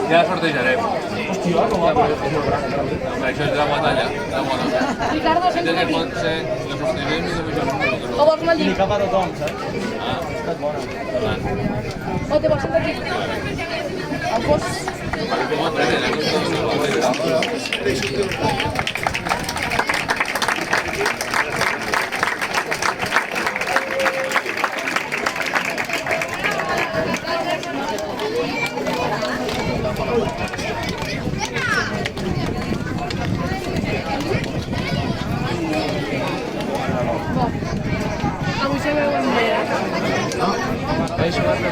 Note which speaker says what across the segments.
Speaker 1: Ja sortejarem. Hòstia, com va? Això és de la batalla.
Speaker 2: Ricardo,
Speaker 1: Aquest és el potser la sortejarem i de millor.
Speaker 2: o vols mal dir?
Speaker 3: Cap a tothom, saps?
Speaker 1: Ah,
Speaker 3: És bona.
Speaker 2: O te vols sentar aquí? El cos... Avui se veu en vera.
Speaker 3: Això va ser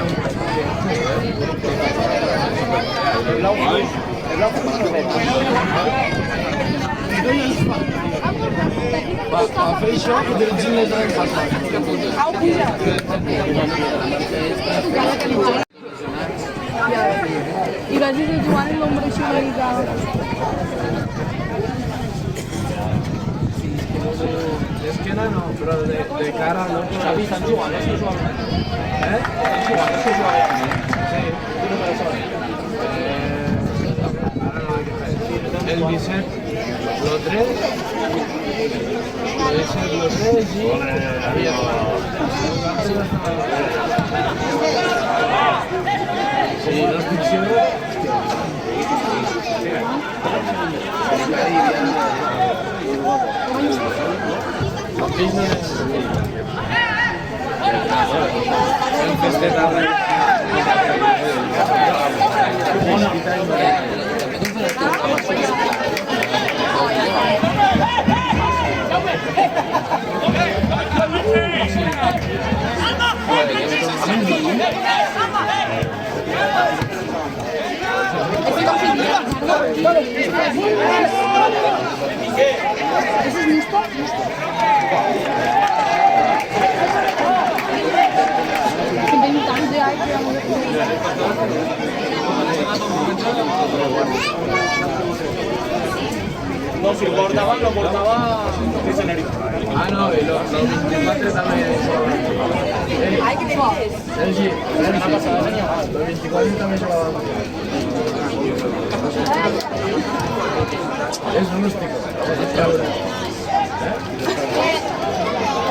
Speaker 3: a fer això utilitzin les dades passades.
Speaker 2: Au, puja. I la gent de Joan en l'ombra xilaritzada.
Speaker 3: D'esquena no, però de cara no. Xavi, estan jugant, no? Estan jugant. Estan jugant, no? Estan jugant. Sí, quina persona? Ara no sé què. El 17, el 3, el 3 i... Sí, no estic segur. Ells no hem festet ara.
Speaker 2: ¿Ese es listo? Que ven tant de aire
Speaker 3: No, si portaban, lo portaba Misionero. Ah, no, y los 24 también.
Speaker 2: Ay, que suaves.
Speaker 3: Sí, la semana pasada tenía los 24 también jugaban. Es rústico.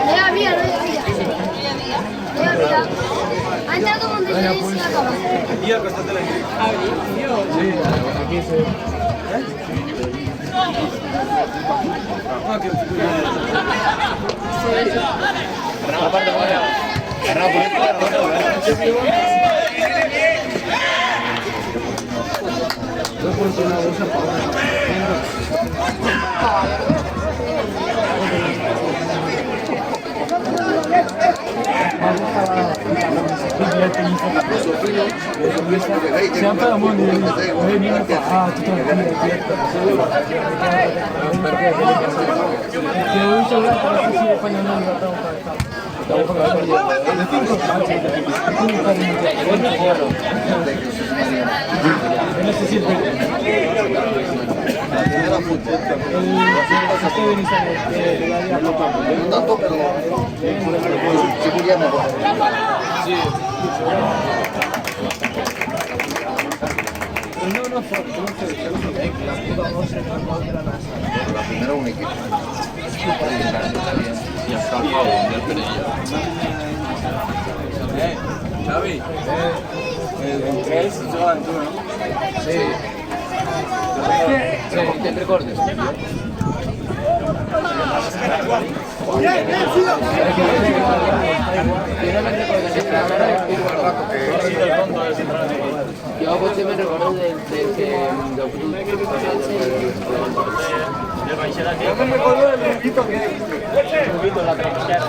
Speaker 2: No hi havia, no hi havia. No hi havia. Ha entrat un munt de gent i s'ha acabat.
Speaker 3: Aquí al costat de la Sí, aquí sí. La part de fora. No funciona la bolsa siapa yang mau ini ah kita
Speaker 4: No tanto, pero sí podría mejor.
Speaker 3: Sí. No fue,
Speaker 4: La primera un equipo.
Speaker 1: I està el Pau, i el Perella.
Speaker 3: Xavi, entre ells juguen tu, no? Sí. Sí, te'n recordes?
Speaker 5: Yo potser me'n recordo del que...
Speaker 3: Yo me recuerdo del Rubito que... Rubito, la trasquera.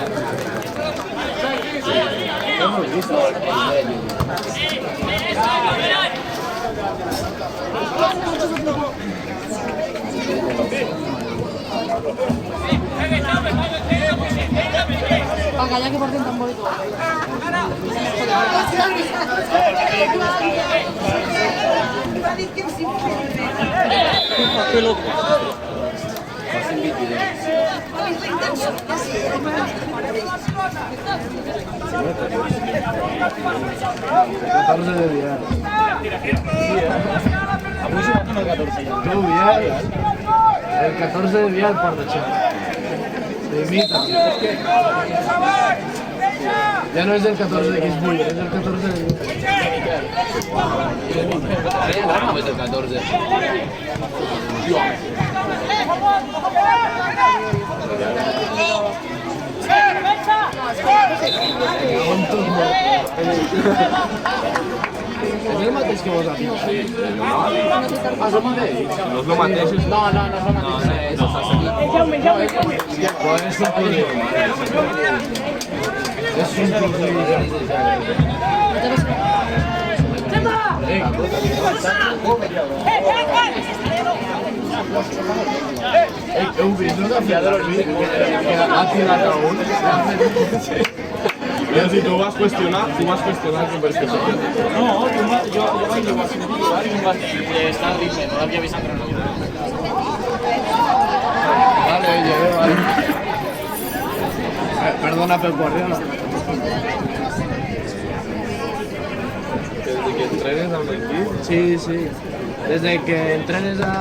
Speaker 3: Hemos visto
Speaker 2: Para callar que porten tan bonito.
Speaker 3: papel loco. 14 de Vial.
Speaker 1: Avui s'ho va el 14 ja.
Speaker 3: Tu, Vial. El 14 de Vial per deixar. Limita. Ja no és el 14 de Quisbull, és el 14 de Vial.
Speaker 5: No es el 14.
Speaker 3: És el mateix que vos has dit.
Speaker 5: Ah, som mateix?
Speaker 1: No és el mateix.
Speaker 5: No, no és el mateix.
Speaker 3: Però és un produit. És un produit. Heu vist una fiada del vídeo que ha tirat a un?
Speaker 1: Si tu vas qüestionar el que per què s'ha fet.
Speaker 6: No, jo vaig jugar a titular i em vas dir que està a ritme, no l'havia vist entrenar.
Speaker 3: Vale, vale. Perdona pel Guardiola.
Speaker 1: Desde que entrenes amb l'equip,
Speaker 3: Sí, sí. Desde que entrenes a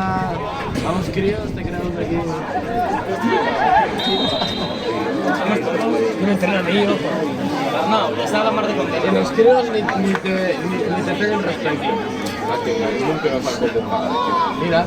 Speaker 3: uns críos te creas aquí.
Speaker 6: No entrenan ellos. No, estaba la mar de
Speaker 3: En
Speaker 6: contento.
Speaker 3: los críos ni te peguen respecto.
Speaker 1: nunca me falta de nada.
Speaker 3: Mira.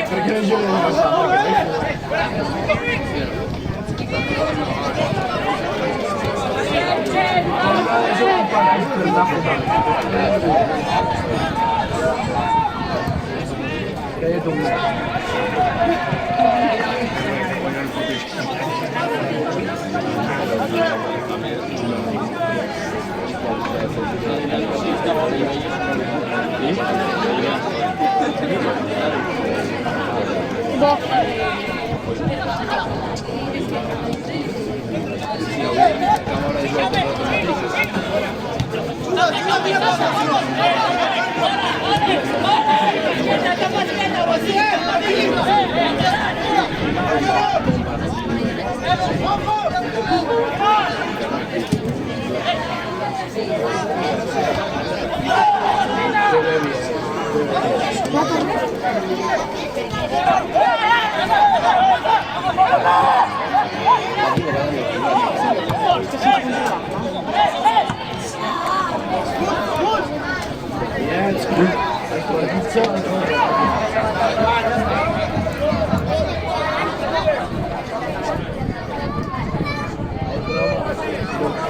Speaker 3: ¿Por qué no yo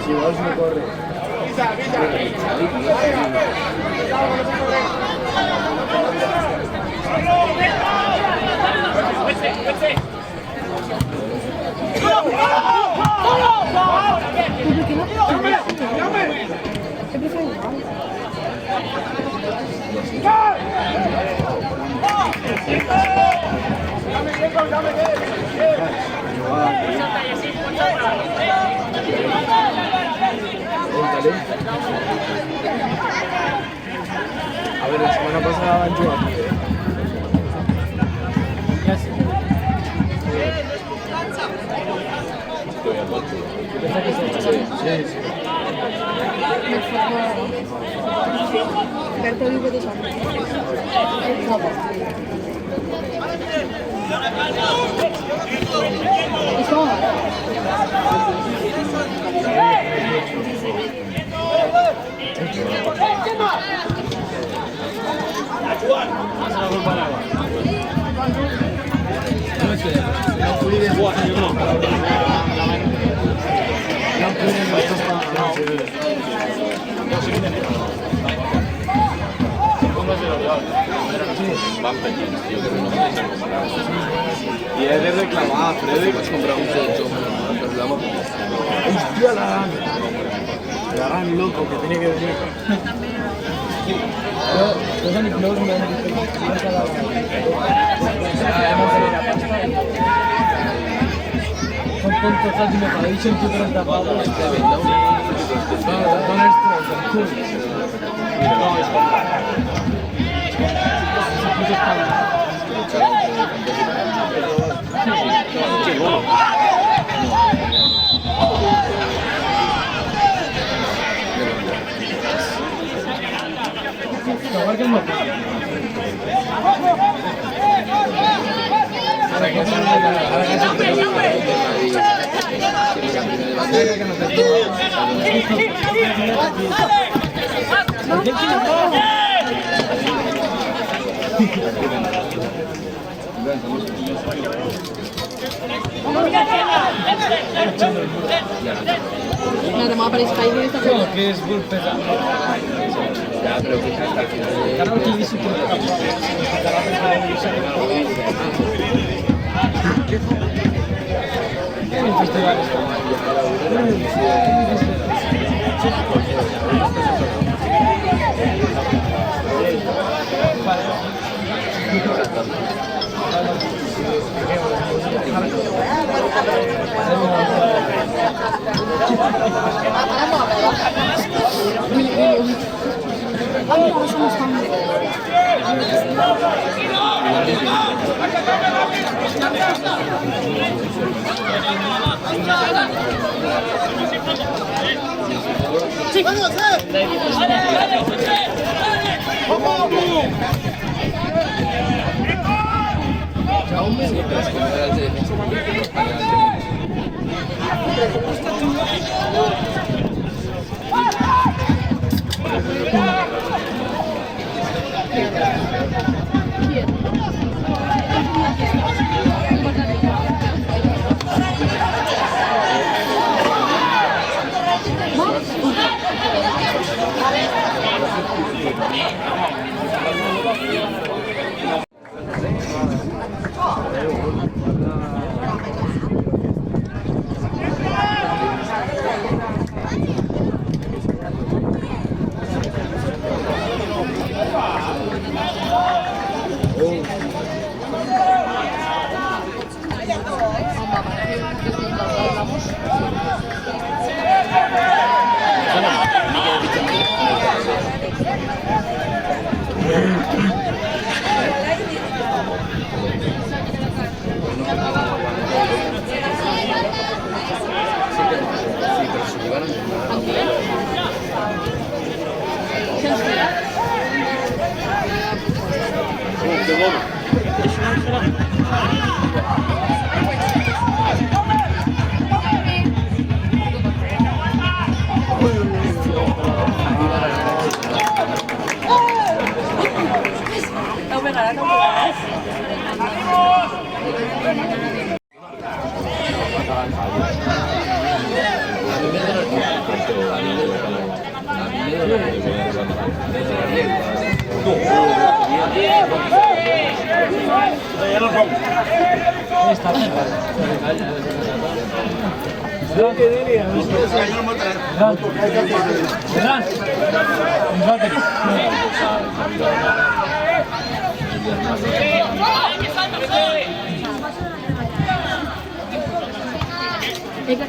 Speaker 3: Si vols no corre. A ver, la semana pasada van jugando aquí. Sí, sí. No cuides
Speaker 1: Y he de reclamar a Freddy que has comprado un techo. Reclamo.
Speaker 3: Hostia, la gran loco que tiene que venir. Los amigos me han dicho que stati mi fa di 130 palle. Non è stronzo, guarda il modo.
Speaker 7: Nada, ma per Sky questa cosa.
Speaker 3: Che svolpesano. Karena TV situ.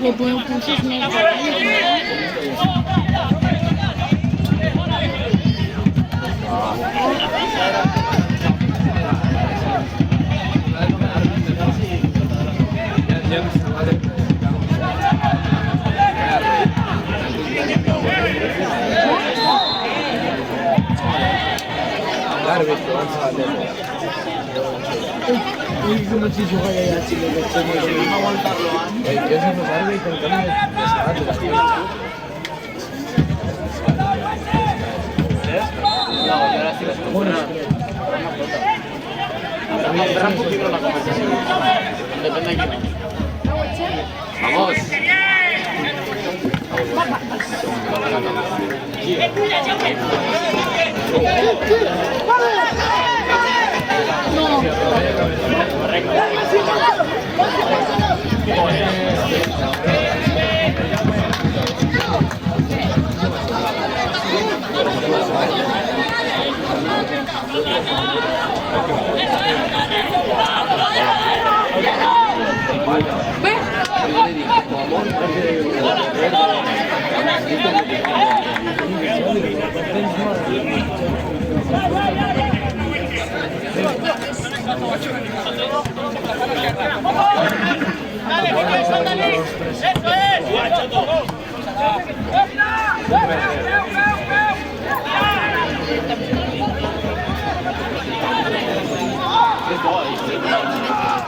Speaker 7: Lo puedo poner
Speaker 3: come si gioca ragazzi le persone prima voltarlo anche io sono salvo il controllo
Speaker 6: Verrà un pochino la conversazione. Depende de quién. Vamos.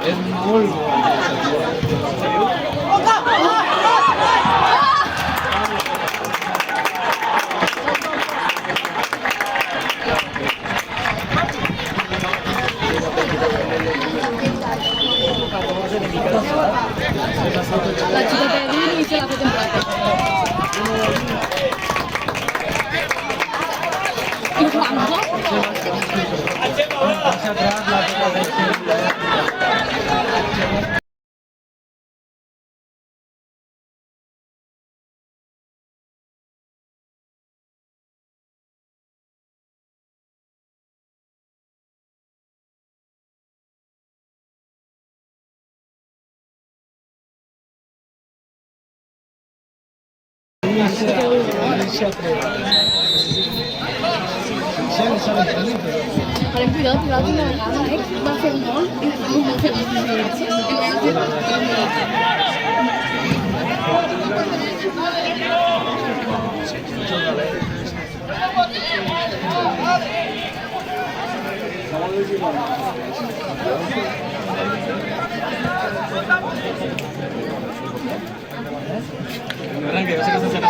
Speaker 3: Es muy
Speaker 7: La chica de Edwin hizo la foto en blanco. ¿Y cuándo?
Speaker 3: hacia atrás la
Speaker 7: Ahora cuidado, que la última vegada, va a hacer un gol y después un gol feliz de leche.
Speaker 3: arranque, yo sé que se sale.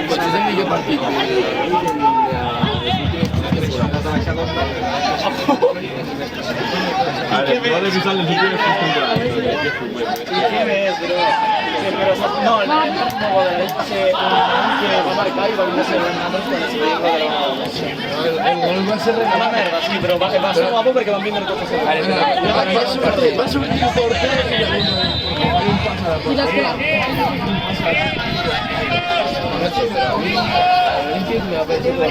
Speaker 5: Questo è il meglio partito.
Speaker 1: A ver, no le pisan los últimos
Speaker 6: No, el próximo gol de este que va a marcar y va a ser
Speaker 3: El gol va a ser
Speaker 6: una merda, sí, pero va a ser guapo porque van viendo el coche.
Speaker 3: va a subir un portero y un pasa
Speaker 7: Y las que
Speaker 5: Me ha parecido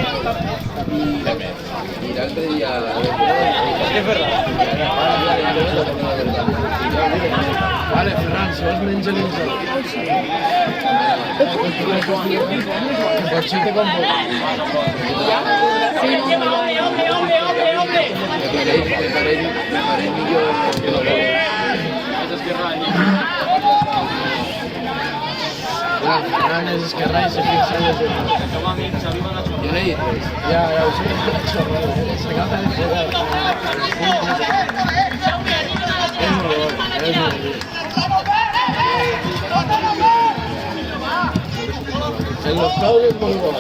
Speaker 5: y l'altro dia
Speaker 6: Es verdad.
Speaker 3: Vale, Ferran, si vols menjar l'insol. Que pot ser que com pot.
Speaker 5: me pare millor
Speaker 3: Clar, Ferran és esquerrà i se fixa en les urnes.
Speaker 5: jo no he dit res.
Speaker 3: Ja ho sé, s'acaba de jugar. És molt bo, és molt bo. En los paus es muy bueno,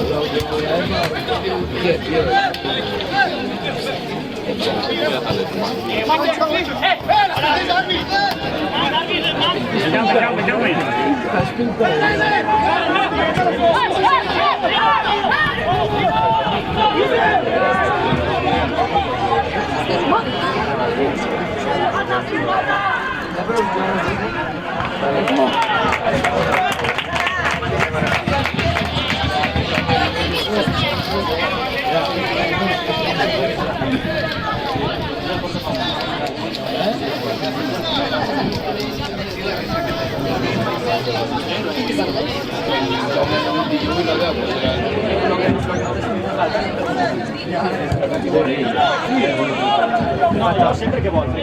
Speaker 6: Facciamo sempre che vuole.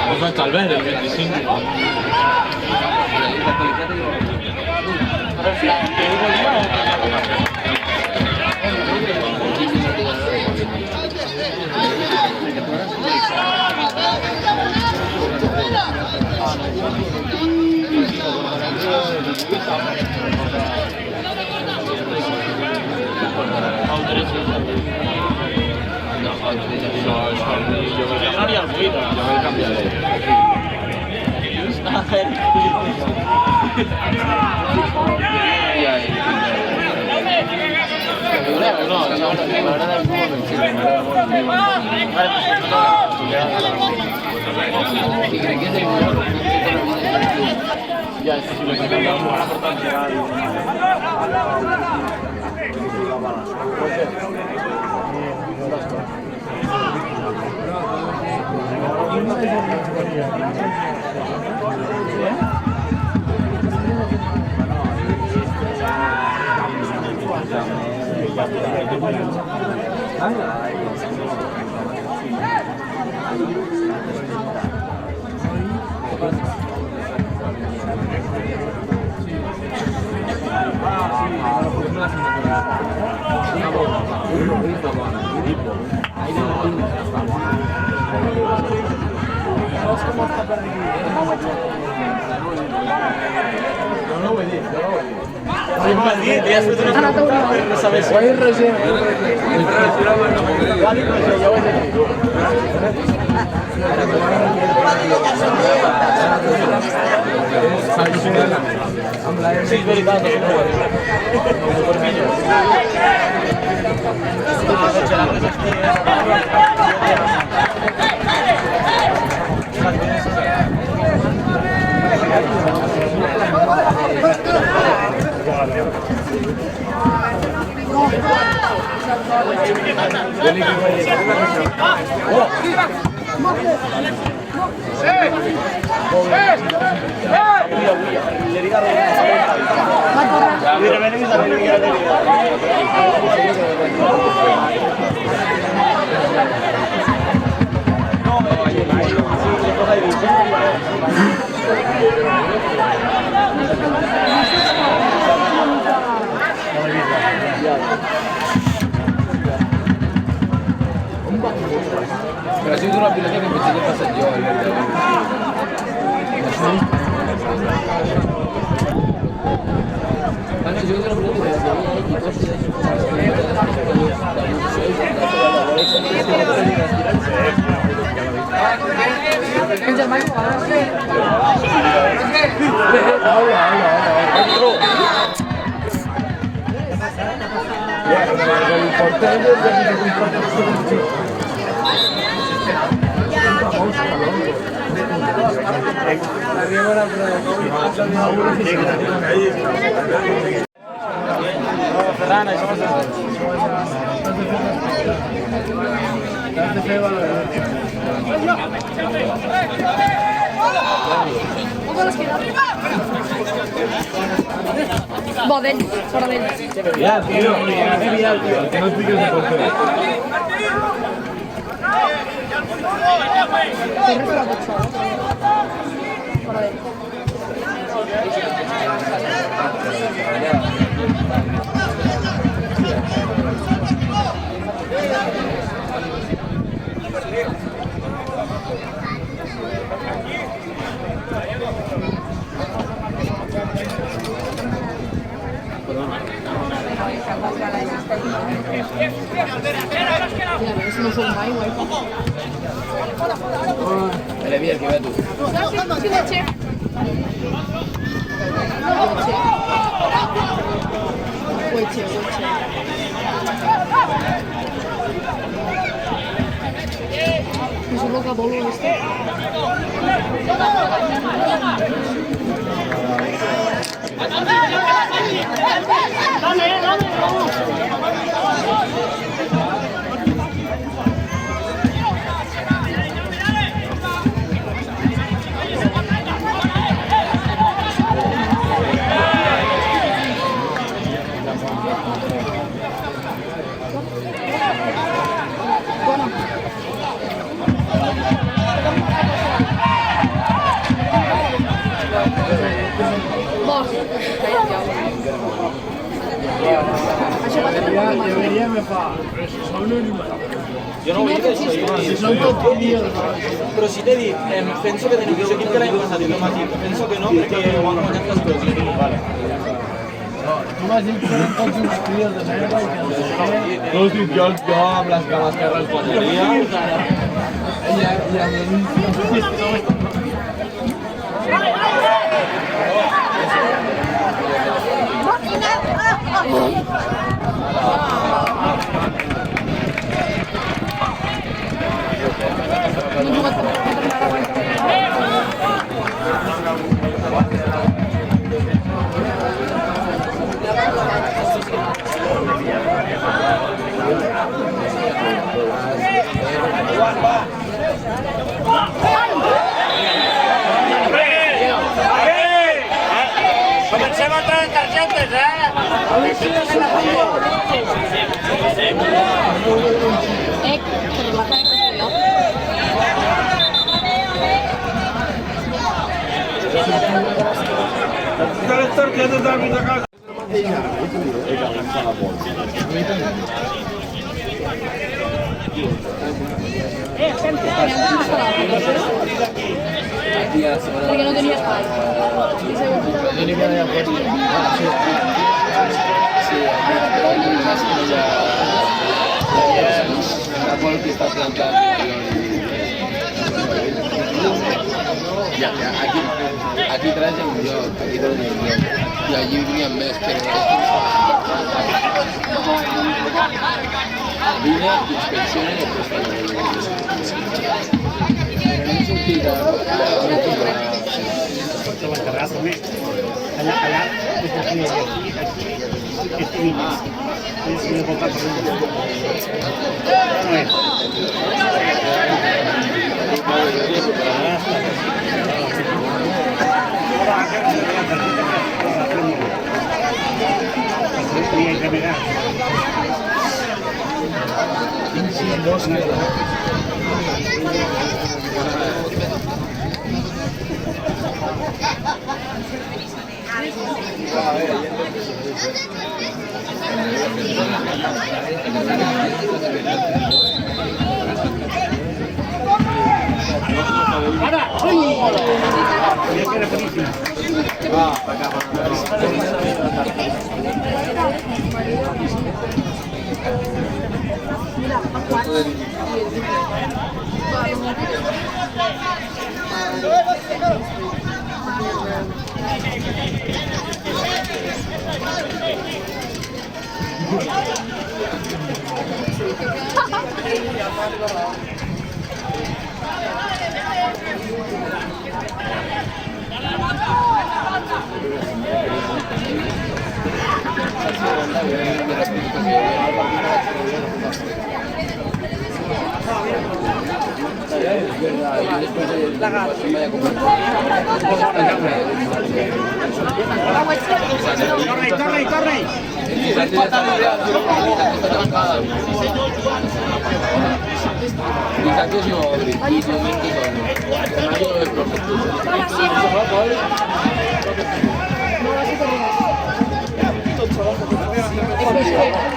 Speaker 1: Lo faccio al vero il 25. Yo me cambiaré.
Speaker 5: ¿Qué crees que es el mejor?
Speaker 6: Ya, sí, sí, lo que tenemos ahora por tanto. Sí, es verità,
Speaker 5: Pero ha sido una pilota que pensé que pasa yo. Yo creo
Speaker 7: Va, dentro, fora dentro.
Speaker 3: Ya, tío. Que no expliques el portero.
Speaker 7: Corre fora de xoc. Fora dentro. No som mai, guai.
Speaker 5: Dale, bien, que va tú.
Speaker 7: Sí, leche. Leche. Supongo que a bolo este.
Speaker 6: Jo no ho he dit, això. Però si t'he dit, penso que tenim aquest equip que l'any passat i el matí. Penso que no, perquè ho han guanyat les coses. Vale.
Speaker 3: Tu m'has dit que eren tots uns crios de merda i que no sé què. Tu has dit jo amb les cames que respondria. I amb els
Speaker 7: No he jugat per a guanyar. Porque no tenía espacio.
Speaker 5: Yo ni me había puesto. Sí, la cual que está plantada. Ya, aquí traes el millón, aquí traes el millón. Y allí venían más, pero vine a inspecciones de
Speaker 6: Corre.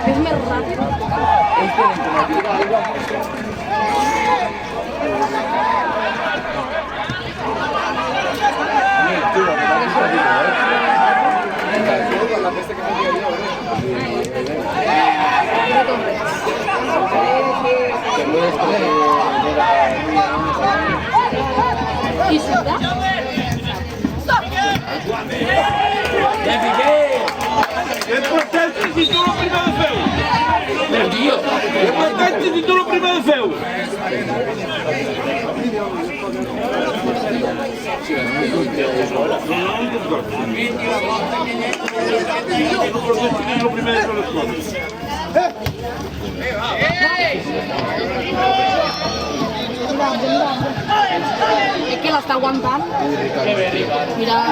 Speaker 7: Es más rápido. ¿Y Sura?
Speaker 3: Es importante el título primero de feu.
Speaker 5: Pero tío,
Speaker 3: Es importante el título primero de feu.
Speaker 7: Es que la está aguantando. Mira.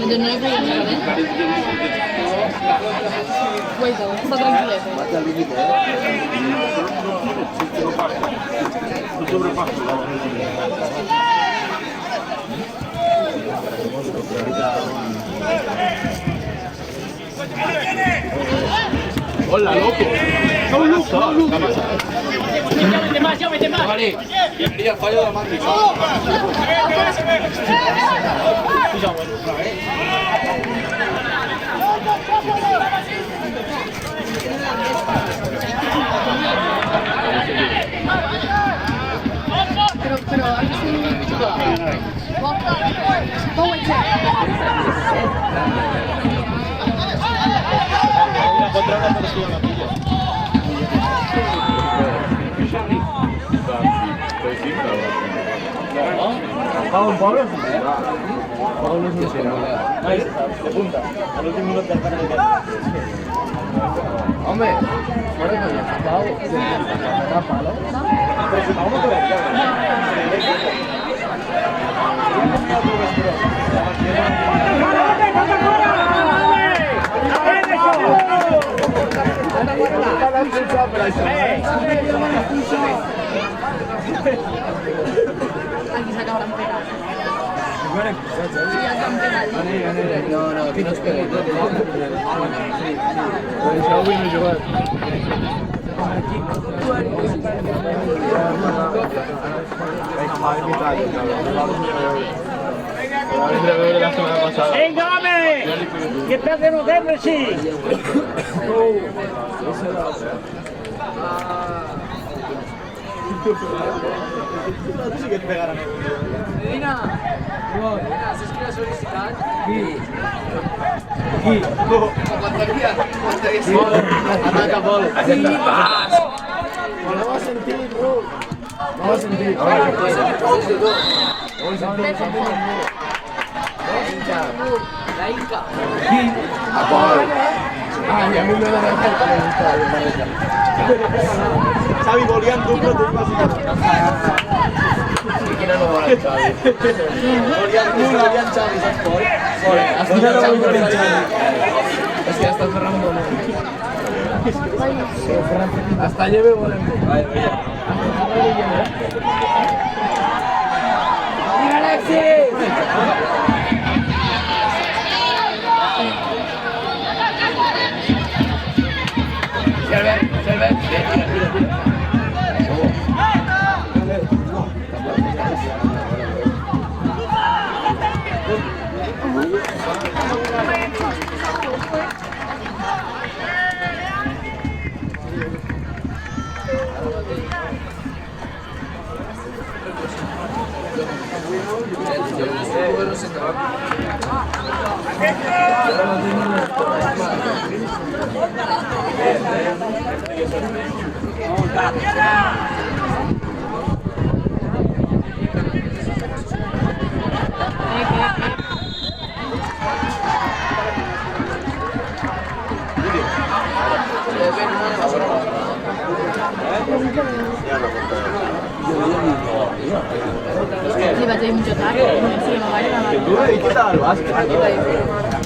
Speaker 7: Entonces no hay problema, ¿eh? Cuidado, está tranquilo.
Speaker 3: Hola, loco. No, loco.
Speaker 6: Mete más.
Speaker 5: vale.
Speaker 3: Bienvenido al fallo de la Matrix.
Speaker 7: Pero hay que ser ¿cómo es?
Speaker 3: Vamos, Pablo.
Speaker 6: Ahí está, de punta. Al último minuto del carnet.
Speaker 5: Hombre,
Speaker 7: Aquí se acaba la pena.
Speaker 5: No, aquí no es pegue.
Speaker 6: Venga, hombre! Que pedazo de noviembre, sí.
Speaker 5: Ataca bola.
Speaker 1: Xavi, volían duplo, tu ibas
Speaker 5: Volían Xavi, saps por? Hasta està Ferran Bonet. Hasta lleve volem. Mira Alexis! Servet.
Speaker 7: Li vaig dir mucho tarde, sí, me vaya a
Speaker 1: Tu i què tal? Vas?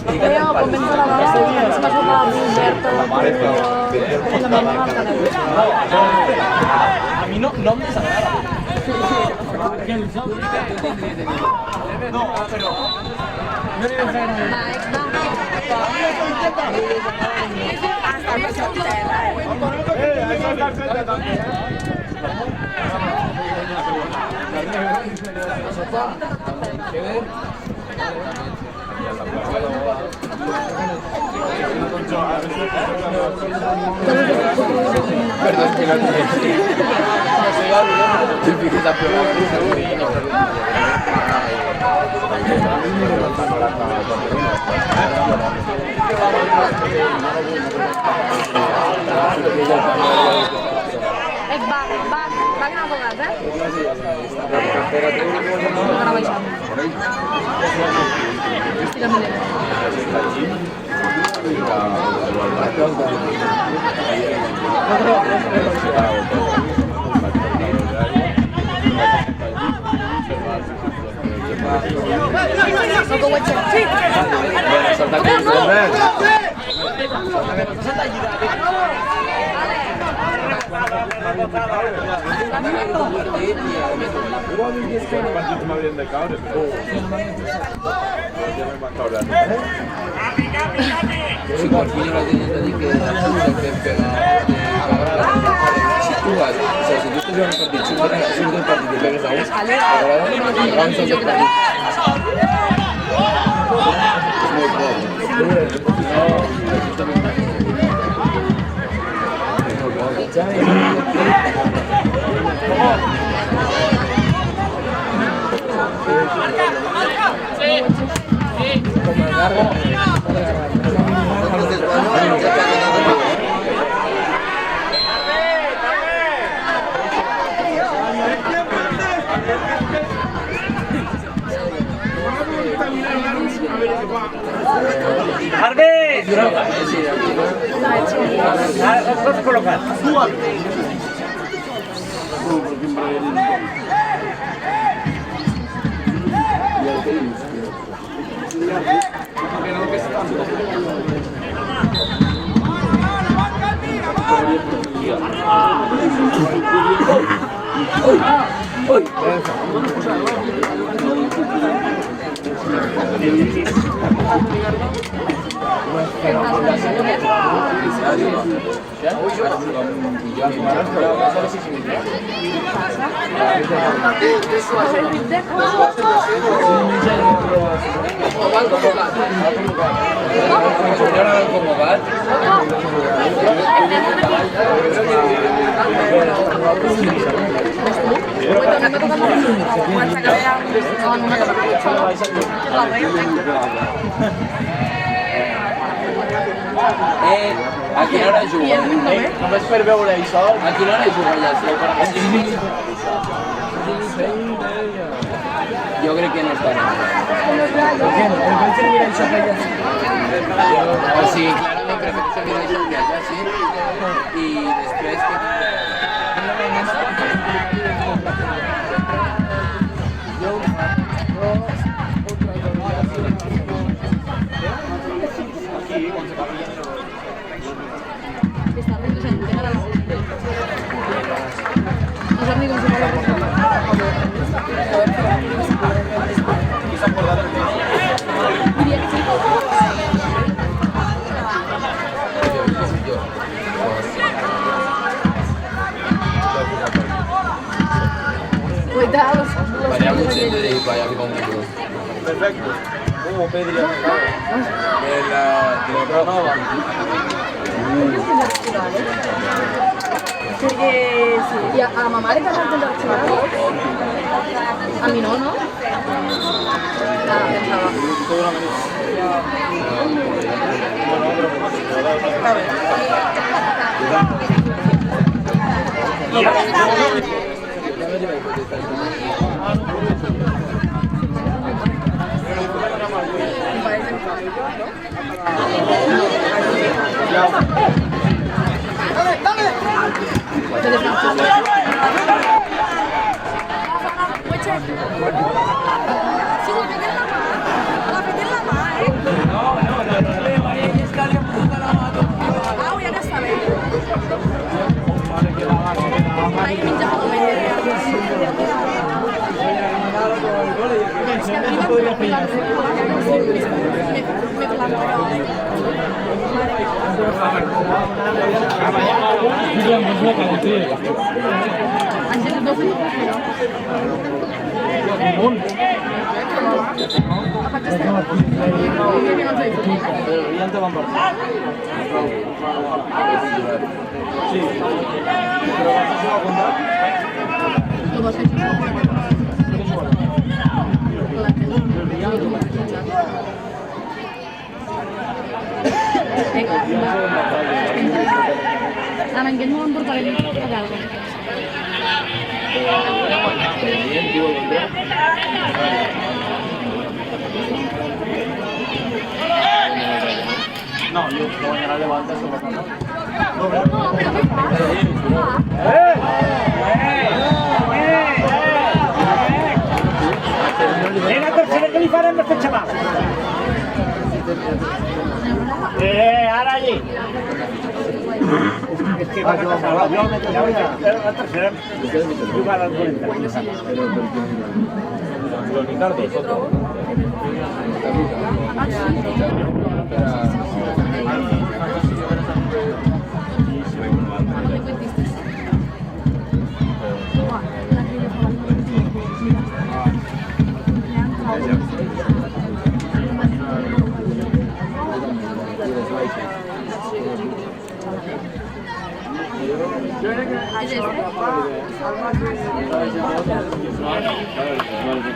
Speaker 7: Creo, convenzo la base, se va a jugar Gilberto, la mamá
Speaker 6: A mi no em desagrada. No, però... No li desagrada.
Speaker 5: Perdón, que no te te fijes a
Speaker 7: va quedar tocat, Encara baixant. Estic amb
Speaker 1: Partit m'haurien de caure, però... Ja m'han caure.
Speaker 5: Sí, quan fins la tenen de dir que vam pegar si tu vas, o sigui, si tu estàs jugant un partit, surts del partit i pegues a uns, abans els de partit.
Speaker 6: Harvey!
Speaker 5: Sí,
Speaker 6: Pots col·locar.
Speaker 5: A quina hora juga?
Speaker 6: Només per veure això.
Speaker 5: A quina hora juga ja? Jo crec que no estarà. O sigui, clarament prefereixo mirar això que allà, sí. I després que... Vaya mucho y vaya conmigo.
Speaker 1: Perfecto. ¿Cómo pediría?
Speaker 5: De la Nova.
Speaker 7: Perché sì, a mamma le faccio andare a mi nonno? Ah, pensavo. En aquell moment portarem a casa.
Speaker 6: No, jo guanyarà de volta sobre casa.
Speaker 7: No, però què fas?
Speaker 6: Vinga, tercera que li farem per fer xaval. Ara allí. És que va a casar la tercera jugar al 40.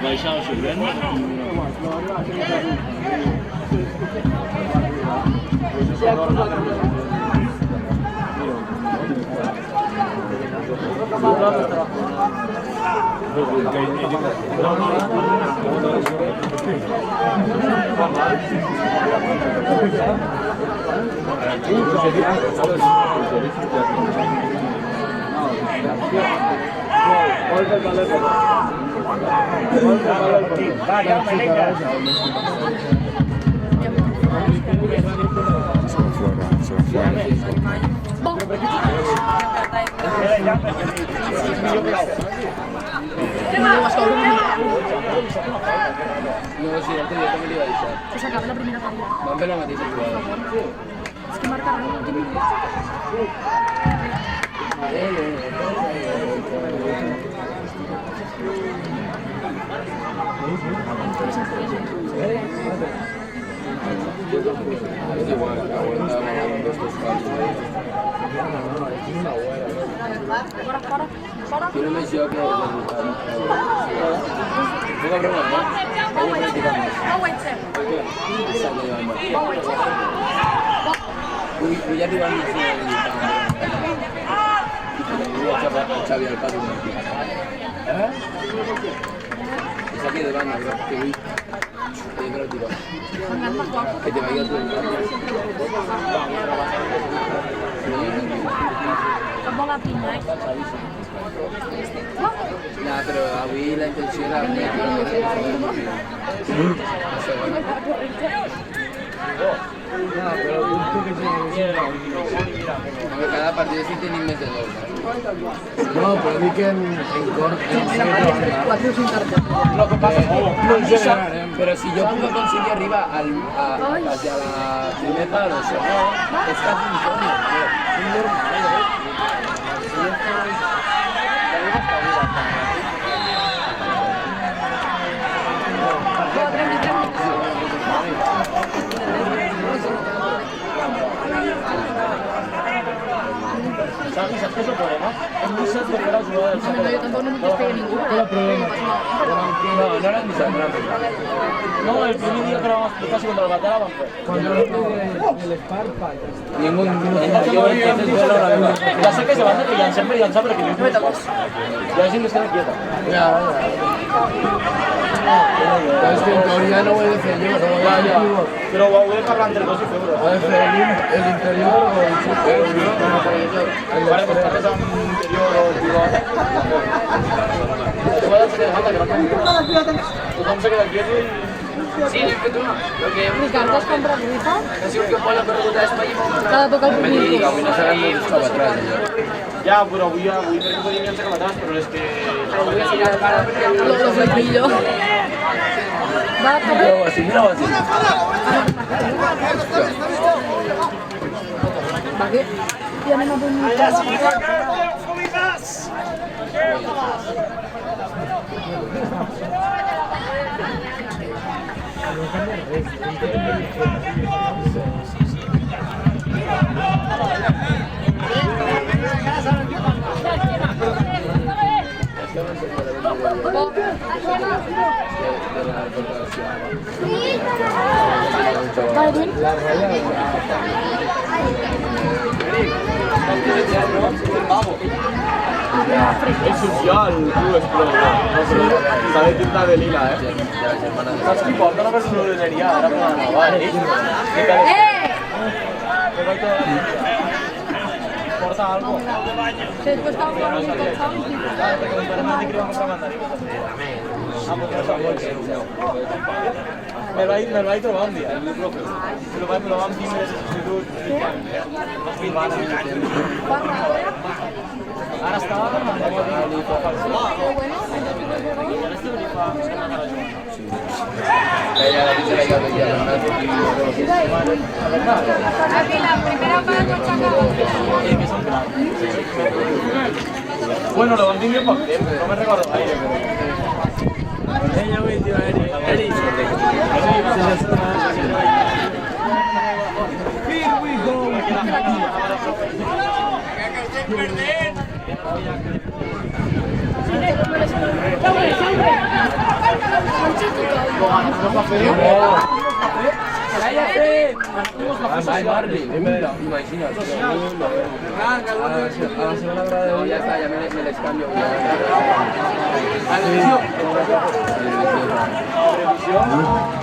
Speaker 6: Baixar sorprèn.
Speaker 5: No, sí, antes yo també li va deixar.
Speaker 7: Que s'acaba la primera partida.
Speaker 5: Van fer la mateixa jugada.
Speaker 7: És que marcaran l'últim minut.
Speaker 5: És igual, aguantava dos falsos.
Speaker 7: Fora.
Speaker 5: Jo només jo que... Puc obrir una mà?
Speaker 7: No ho ets,
Speaker 5: Ui, ja t'hi van dir Xavi al pati. És aquí de banda, bro, que vull. Que jo tiro. Que te vaya tu el pati.
Speaker 7: Que bona pinya,
Speaker 5: Nah, però avui la intenció era... Cada partido sí tenim més de dos.
Speaker 3: No, però dic que en cor...
Speaker 5: Lo que pasa es que pero si yo puedo conseguir arriba hacia la primer palo, es casi un coño, tío. Un normal,
Speaker 6: ¿Sabes qué es el problema? Es muy sencillo que la jugada del saco.
Speaker 7: yo tampoco no me despegué ninguno.
Speaker 5: No, no era ni sangrante.
Speaker 6: No, el primer día que lo vamos a explicar contra el Batalla van
Speaker 3: Cuando lo del Esparpa...
Speaker 5: Ningún...
Speaker 6: Yo entonces duelo ahora mismo. Ya sé que se van a pillar siempre y pero que no me tocas. Ya así me queda quieta.
Speaker 3: Es que en teoría no voy a decir yo, no voy a decir yo.
Speaker 6: Pero voy a dejarla entre dos y seguro.
Speaker 3: ¿Va a decir el interior o el superior?
Speaker 6: Vale, pues tal vez a un interior o privado. Te voy a dar que falta que no tengo. Pues vamos a quedar quietos y...
Speaker 5: Sí, lo que tú no. Lo que...
Speaker 7: Ricardo, has comprat rifa?
Speaker 5: Ha sigut que Pol ha perdut a Espanya.
Speaker 7: Cada toca el primer
Speaker 5: Dic, avui no seran molts estava atrás, allò.
Speaker 6: Ya, pero voy a ver que podría irse con atrás, pero es que...
Speaker 7: Lo flequillo. Va a correr.
Speaker 5: Mira-ho així, mira-ho així.
Speaker 7: Va, que... I anem a punt. Va, Edwin.
Speaker 6: El social, tu explota. No sé, sabe tinta de lila, Saps qui porta una personoleria ara per la nova, Porta algo.
Speaker 7: Sí, después estaba jugando un cochón y...
Speaker 6: Me lo vaig trobar un dia, el meu profe. Me lo vam tindre de substitut. Ara estava per mantenir Bueno, lo vam tindre poc temps, no me'n recordo gaire, però... Ella avui, tio, Eri. Here we go!
Speaker 5: ¡Cállate! Ay, Barbie, imagínate. No, ya está, ya me les cambio.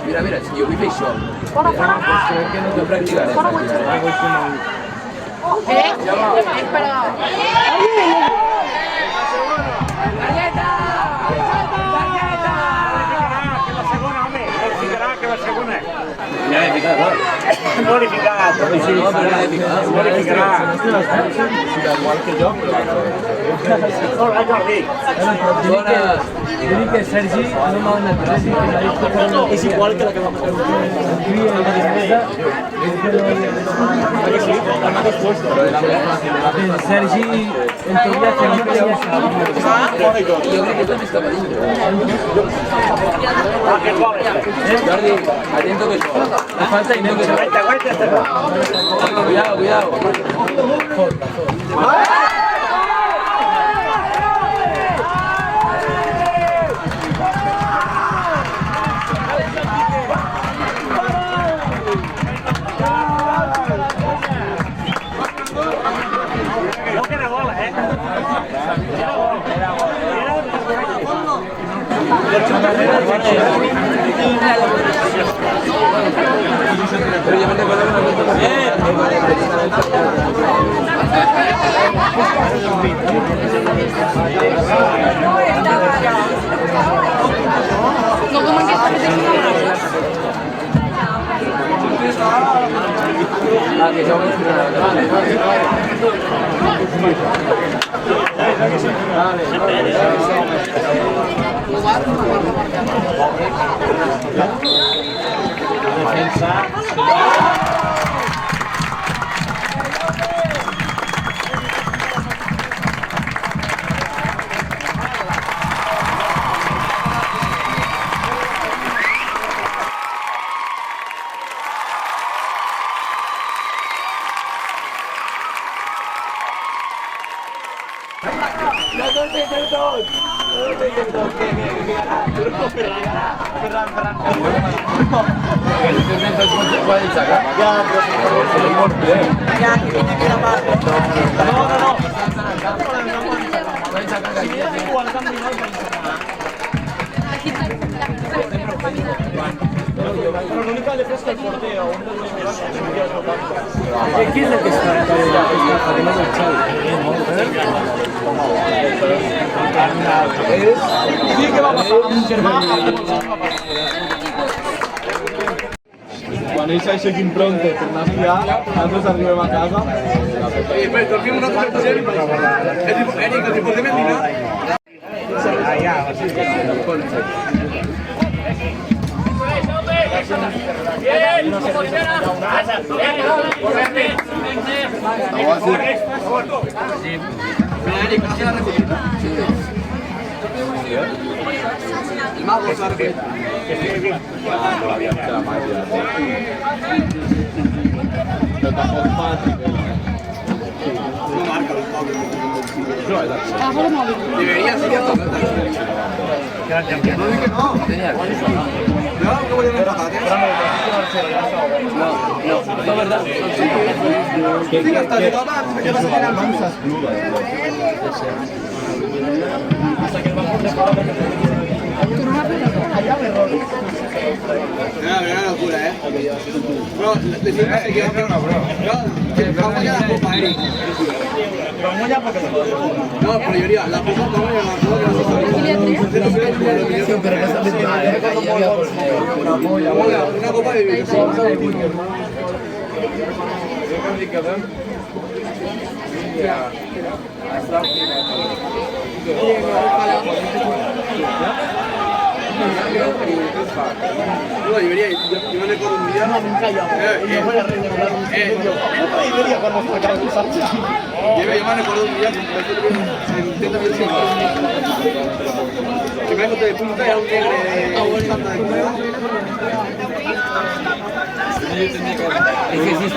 Speaker 5: Mira, mira, si yo vi Face Shop. No practicaré.
Speaker 7: Espera.
Speaker 5: Ya he picado.
Speaker 6: Bonificato.
Speaker 3: Igual que yo, Dile que Sergi no me van a entrar, que la disco es igual que la que vamos a hacer. Sergi, en teoría, que no quería
Speaker 5: Yo creo que esto me está pariendo. Jordi, atento que me falta y no que cuidado, cuidado. Pero ya me recuerdo que no
Speaker 7: No, como que
Speaker 5: que yo
Speaker 3: ¿Quién es el que está además del Sí, que va a pasar.
Speaker 6: Quan ells aixequin pronte per anar a fiar, nosaltres arribem a casa.
Speaker 1: Però tornem un altre present. Eric, els podem endinar? El mago sabe.
Speaker 6: Però tampoc fa...
Speaker 1: No marca los pobres.
Speaker 7: Agafo el mòbil.
Speaker 1: Debería ser ya todo. No, dic que no. No, que voy a ver patate.
Speaker 5: no, verdad.
Speaker 1: Sí, hasta de todas, ¿qué vas a hacer al banco? Una locura, Bro, le siempre se queda una bro. Vamos ya a la copa, Eric. Vamos ya porque no, pero yo diría, la copa vamos ya a la copa una copa de vino. No, debería, yo me recuerdo un día. Yo me recuerdo un día que me de punta y a un negro
Speaker 5: Es que si es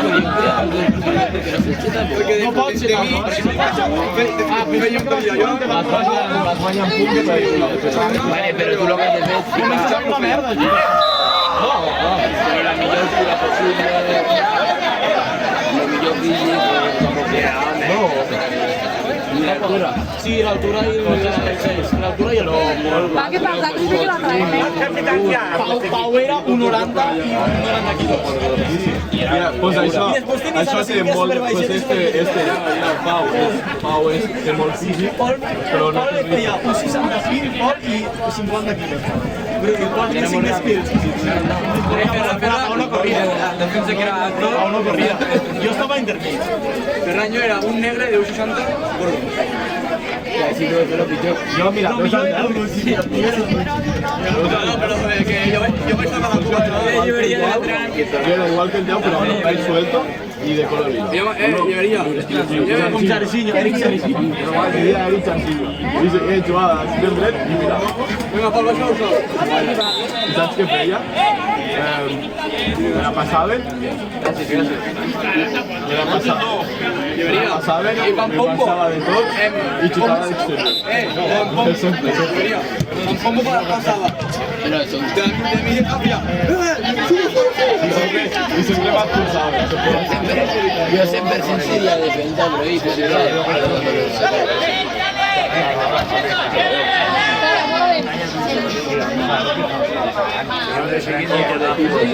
Speaker 5: porque
Speaker 1: no pot ser
Speaker 5: Vale, pero tú lo que haces es...
Speaker 3: una merda,
Speaker 5: Però la millor altura possible, el millor físic, com que l'altura. Sí, l'altura i l'altura i el
Speaker 7: Va, què passa? Que sí que la traiem,
Speaker 6: Pau era un 90 i un 90 quilos.
Speaker 3: Mira, pues això té molt... Pues Pau té molt físic, però no té
Speaker 6: feia un 65 Pol i 50 quilos. Pol tenia 5 més quilos. A una corrida. A una corrida. Jo estava intermig.
Speaker 1: Ferran era un negre de 1,60 gordo.
Speaker 3: Jo, mira,
Speaker 1: No, pero que yo me estaba dando
Speaker 3: yo era igual que el Yao, pero con el pelo suelto y de color lila.
Speaker 1: Llevaría.
Speaker 6: Un Chariciño, Eric Chariciño.
Speaker 3: Normal, que diga Eric Chantillo. Dice, chaval, así del red y mira.
Speaker 1: Venga, Pablo, eso.
Speaker 3: ¿Y sabes qué feia? Me la passaven. Me la passaven, me passava de tot i xutava d'exterior.
Speaker 1: Llevaría. ¿Cómo pasaba? De mi cambia.
Speaker 3: I sempre m'expulsava.
Speaker 5: Jo sempre sensit la defensa, però ell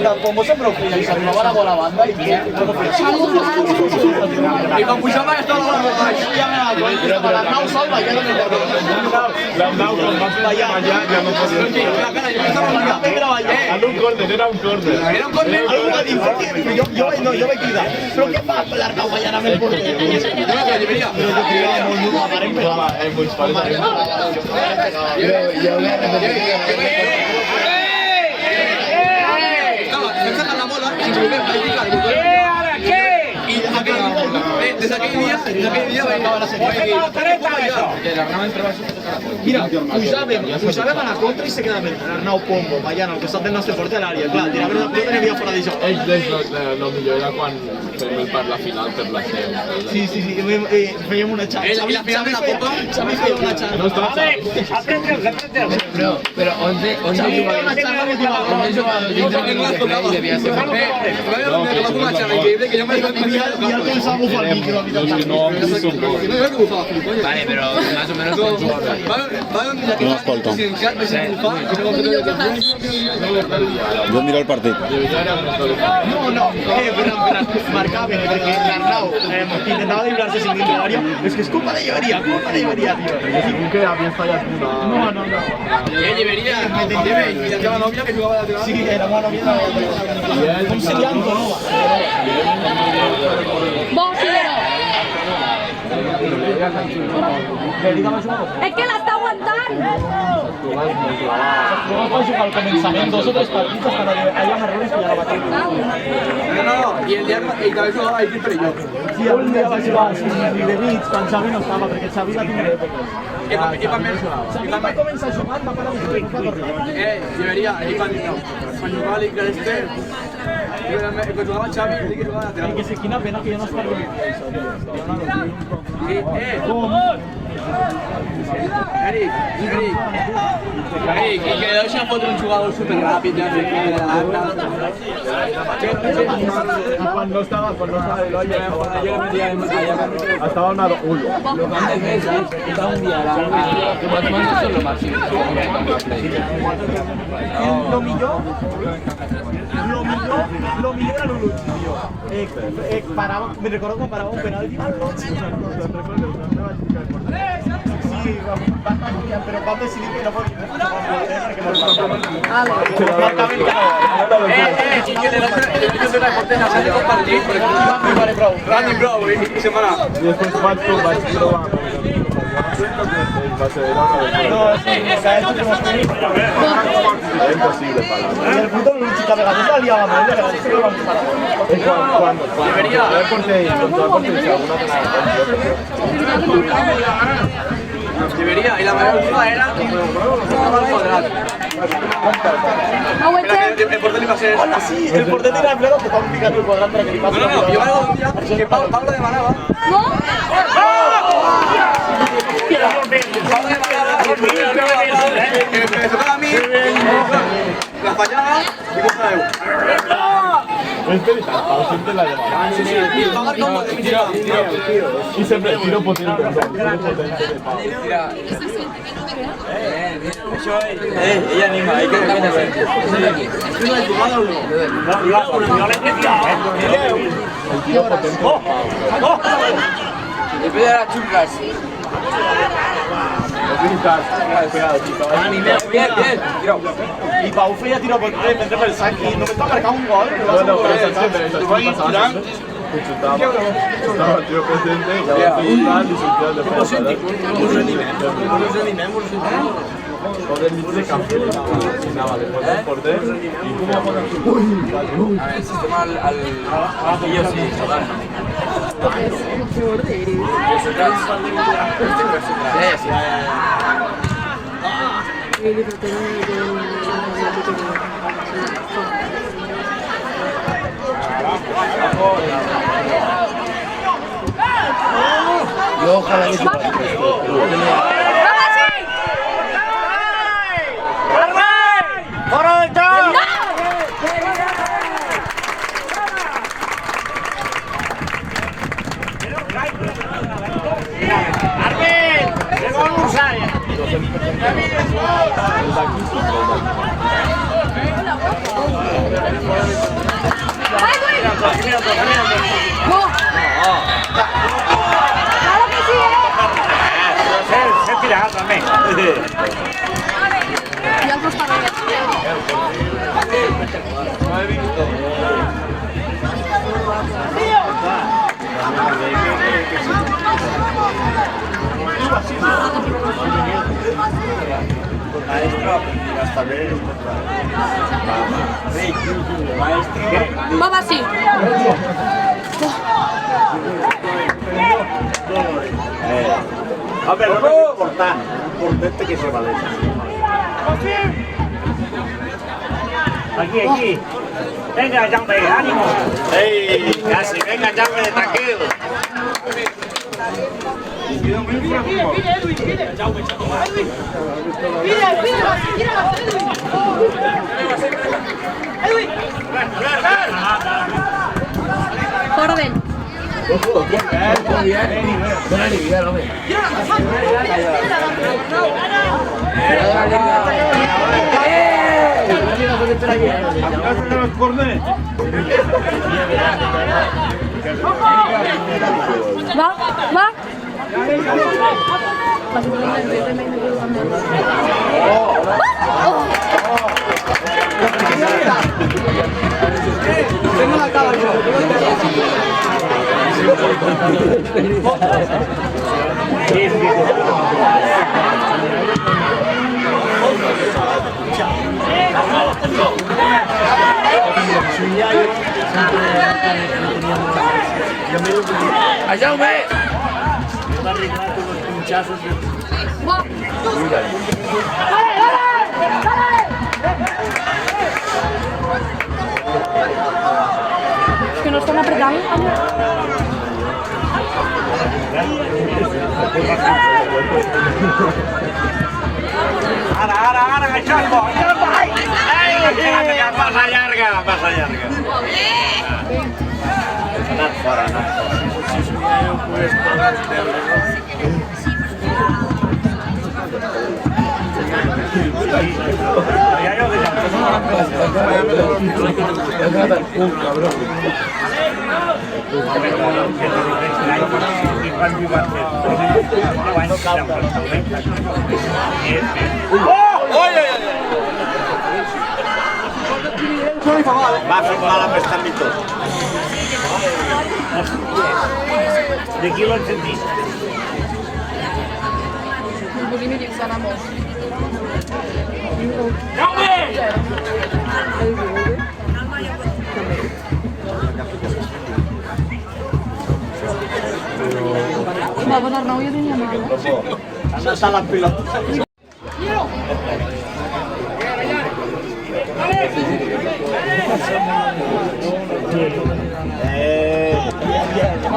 Speaker 6: Tampoco se preocupa, y se arribaba la bola banda y
Speaker 1: Y con Pujama ya estaba la bola.
Speaker 6: l'Arnau salva, ja no me
Speaker 3: L'Arnau, quan va fer allà, ja no podia. En un córner, era un córner.
Speaker 1: Era un córner.
Speaker 6: Algú va dir, jo vaig cridar, però què fa l'Arnau ballant amb el porter?
Speaker 1: Llevaría.
Speaker 6: Però jo cridava molt dur, aparent, però
Speaker 3: Molts pares.
Speaker 1: Estaba, se saca la bola y se vuelve a picar. Y desde aquell dia va
Speaker 6: mira, pujàvem a la contra i se quedava l'Arnau Pombo ballant al costat del nostre porter a l'àrea. Clar, tiraven la pilota i n'hi havia fora d'això.
Speaker 3: El millor era quan fem el per la final per la seu.
Speaker 6: Sí, fèiem una xarxa.
Speaker 1: I la final de la Copa?
Speaker 6: Xavi feia una xarxa.
Speaker 3: No estava xerrant.
Speaker 5: Però on
Speaker 6: feia una xarxa l'última volta.
Speaker 5: i devia ser
Speaker 1: una charla increíble que yo me
Speaker 6: I el començava a bufar el micro.
Speaker 3: No, em sento un poc.
Speaker 5: Vale, però más o menos con su hora.
Speaker 1: No escolto.
Speaker 4: Jo miro el partit.
Speaker 6: No, però marcaven, perquè l'Arnau intentava lliurar-se sin dins l'àrea. És que és culpa de Lleveria, tio.
Speaker 3: Segur que havien fallat una...
Speaker 6: No.
Speaker 1: Llevería, y la chava novia que jugaba de lateral.
Speaker 6: Sí, era bona novia. Com seria Antonova?
Speaker 7: Bon, Figueroa. És que l'està aguantant.
Speaker 6: No va jugar al començament 2 o 3 partits hasta que hi ha errores que ja la va tenir.
Speaker 1: No, y el día que había jugado ahí siempre yo.
Speaker 6: Sí, un dia va jugar a de mig, quan Xavi no estava, perquè Xavi va tenir èpoques.
Speaker 1: Y para mí
Speaker 6: Xavi va començar jugant, va parar de jugar.
Speaker 1: Llevería, y para jugar y que este, que jugaba Xavi y que jugaba lateral.
Speaker 6: Que sí, quina pena que jo no es parli d'això.
Speaker 1: Eric, y que deixa fotre un jugador superràpid, ja sé que
Speaker 3: Quan no estava l'Eloi, estava una ulo.
Speaker 5: Lo que han de fer és estar un dia a la... Los mandos son lo máximo.
Speaker 6: Lo millor era l'Ulu, tio. Me recordo quan parava un penal i sí, va canviar, però vam decidir que no podia perquè no marcaven.
Speaker 1: Randy Bravo y Semana.
Speaker 3: I després vaig trobar... Va ser
Speaker 6: No,
Speaker 3: era impossible parar.
Speaker 6: el puto Luchi que a vegades la liava molt, a vegades no vam parar.
Speaker 3: Quan el porter i contra el porter si alguna
Speaker 1: Llevería, y la mayor duda era al cuadrado. El portero iba a ser...
Speaker 6: Hola, sí, el porter tira el pleno que va picar el quadrant para que li passi
Speaker 1: No, yo algo un día que Pablo demanaba.
Speaker 2: No?
Speaker 1: Pablo demanaba que me tocaba a mí, la fallaba y euros.
Speaker 3: Es verità, sempre la llamada. Y sempre el tiro potente.
Speaker 6: Ella anima, hay que cambiar de
Speaker 3: El tiro potente.
Speaker 5: Debe dar a chungas. Bien, bien.
Speaker 6: I Pau feia tiro potente, mentre pel sac i només va marcar un gol.
Speaker 3: No, però saps què passa?
Speaker 6: Va tirant.
Speaker 3: Estava el tiro potente, ja va fer un tal i sortia de defensa. Todo el mitad de campo anava después del porter y como a poner
Speaker 5: A ver, el sistema al ellos sí, total.
Speaker 4: Yo ojalá que se
Speaker 7: Y al costado. Mamá, sí.
Speaker 6: A ver, no es importante que se vale. Aquí. Venga, Jambe, ánimo. ¡Ey! Casi, venga, Jambe, tranquilo.
Speaker 7: Fora d'ell.
Speaker 5: Dona alegría, hombre.
Speaker 7: Va.
Speaker 1: Tengo la cara yo.
Speaker 5: Allá, hombre.
Speaker 7: Va. Es que no están apretando.
Speaker 6: Ara, Jambo, ai! Passa llarga. Anat fora. Va fer mal amb estar amb tot. De qui l'han sentit?
Speaker 7: Va, pues Arnau ja tenia mal.
Speaker 6: Han estat la pilota.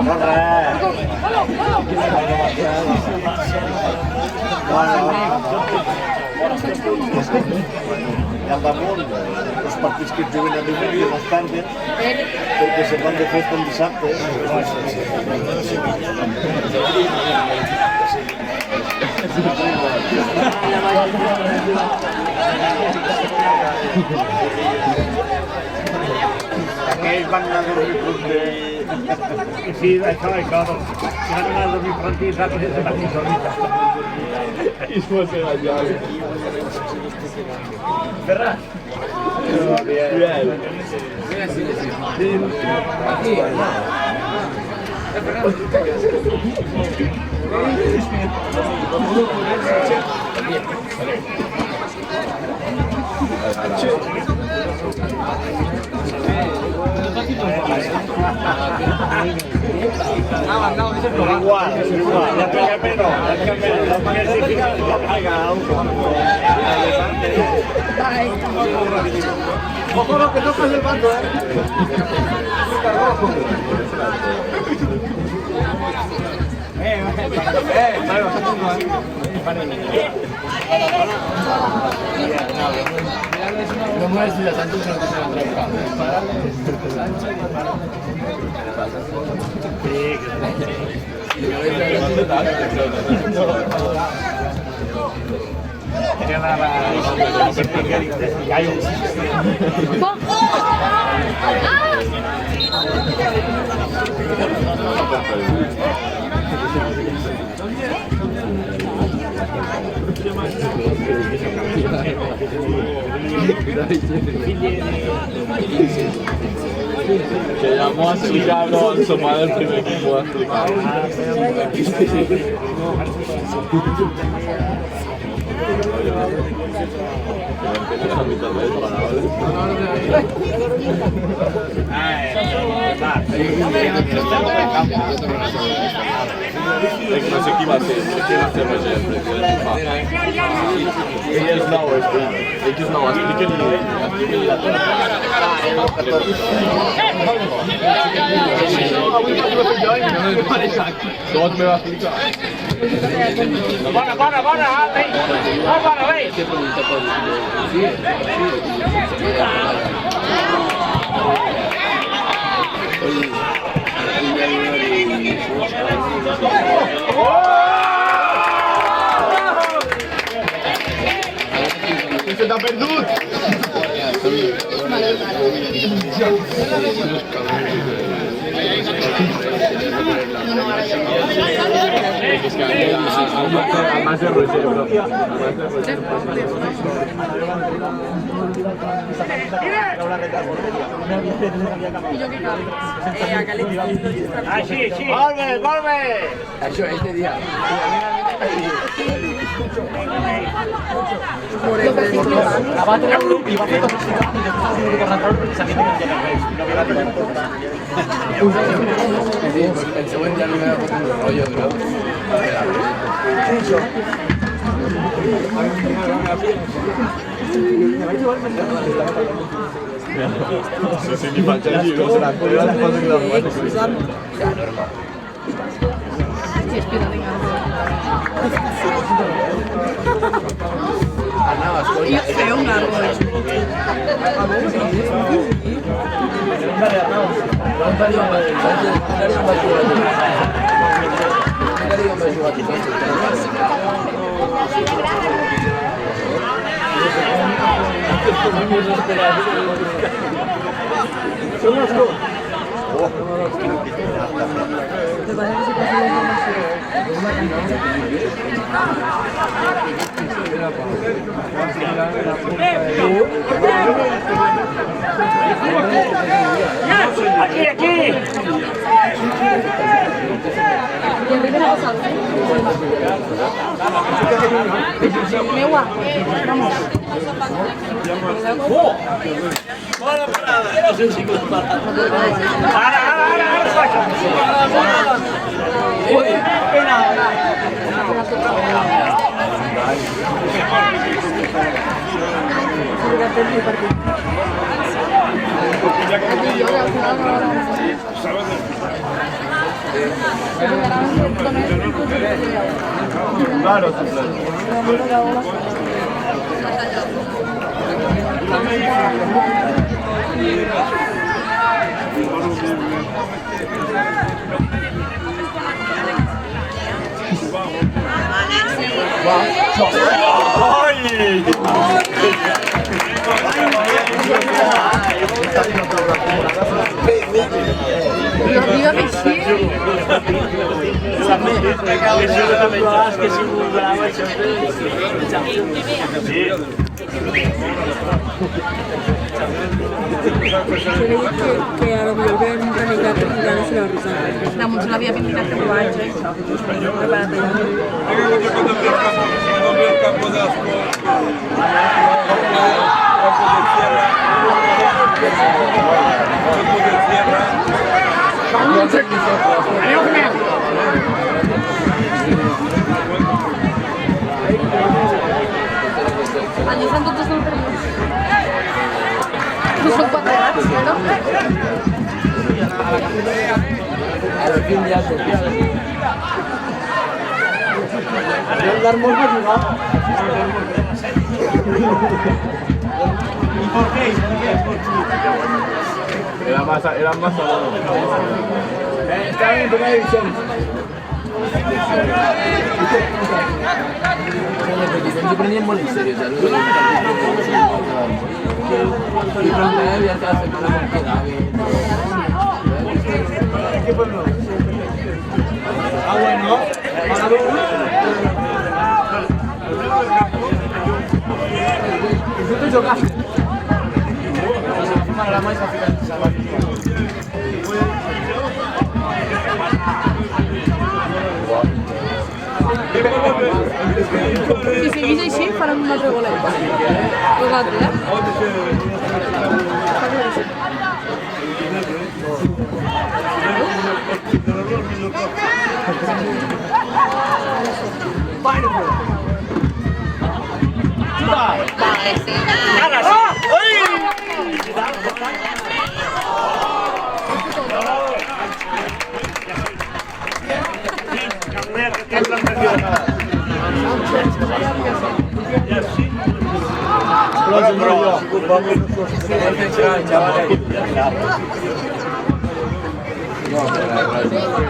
Speaker 6: No res. I al damunt. els partits que es juguen a diumenge no es perden, perquè se'n van de festa el dissabte. Aquells van anar a dormir prop de... Sí, això, si van anar a dormir prop de dissabte sense partir solita.
Speaker 3: I es va ser allà.
Speaker 6: Ferran?
Speaker 3: Bien.
Speaker 6: Igual, la PGP no, la clasificación la paga auto.
Speaker 1: Ojo lo que tocas el bando,
Speaker 3: No mueres si la Santos no te se va a trabajar. Que llamó a su cabrón, su madre el primer equipo africano. No sé qui va ser, qui va ser ell és nou, explica-li tot me va explicar.
Speaker 6: Bona, vei! Bona, vei!
Speaker 3: Se t'ha perdut! Más de Roger, bro.
Speaker 6: Sí. Volve!
Speaker 5: Això, este dia.
Speaker 6: La va treure un i va fer tot el i després va tornar perquè sabia que
Speaker 5: El següent ja no me va fotre un rotllo, bro.
Speaker 3: Sí, ni faig el llibre, se la cuida i posa que la
Speaker 7: Io sei un arroz.
Speaker 6: Aquí!
Speaker 7: Meua. Vamos.
Speaker 6: Bona parada! Ara!
Speaker 3: Claro,
Speaker 7: Lo digo que sí. Que a lo mejor vean un candidato y ya no se lo resuelven. La mucho la había pintada que lo ha hecho. Allí están todos los perros. Son 4 gatos, ¿no?
Speaker 5: Al fin ya se
Speaker 3: Eran más salados.
Speaker 1: Estaban en primera división.
Speaker 5: se prendían muy en serio, ¿sabes? Y pronto había cada semana con Gaby.
Speaker 1: ¿Qué pueblo? Ah, bueno. ¿Tú te chocaste? La más
Speaker 7: Si seguís així, farem un altre golet. Un altre,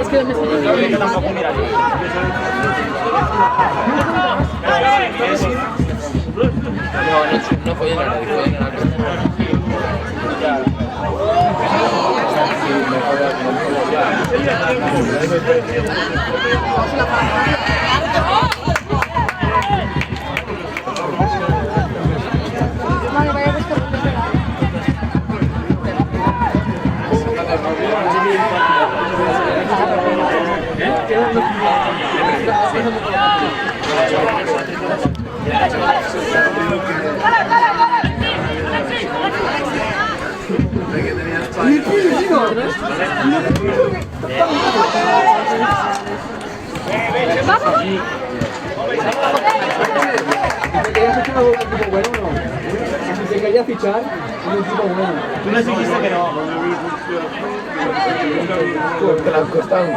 Speaker 7: Es que me estoy tampoco mirar.
Speaker 5: No fue en la radio, fue en la
Speaker 7: Vale, vaya a buscar un
Speaker 1: Si se quería fichar, un equipo bueno.
Speaker 6: Tú les dijiste que no.
Speaker 5: te la han costado un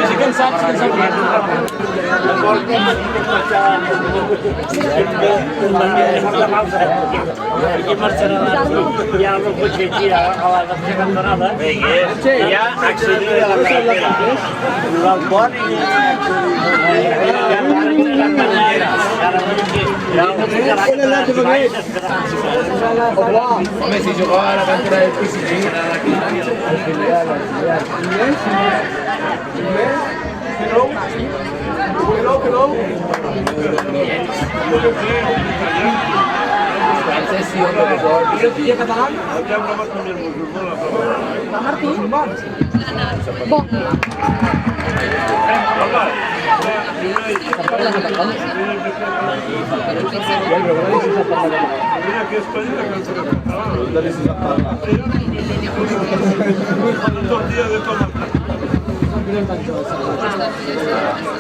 Speaker 6: Sí, Ya accedí a la carretera. Los bonis
Speaker 5: Come si giocava alla cantera del PSG? Francesi o profesor.
Speaker 3: ¿Y catalán?
Speaker 7: Martín. Bon.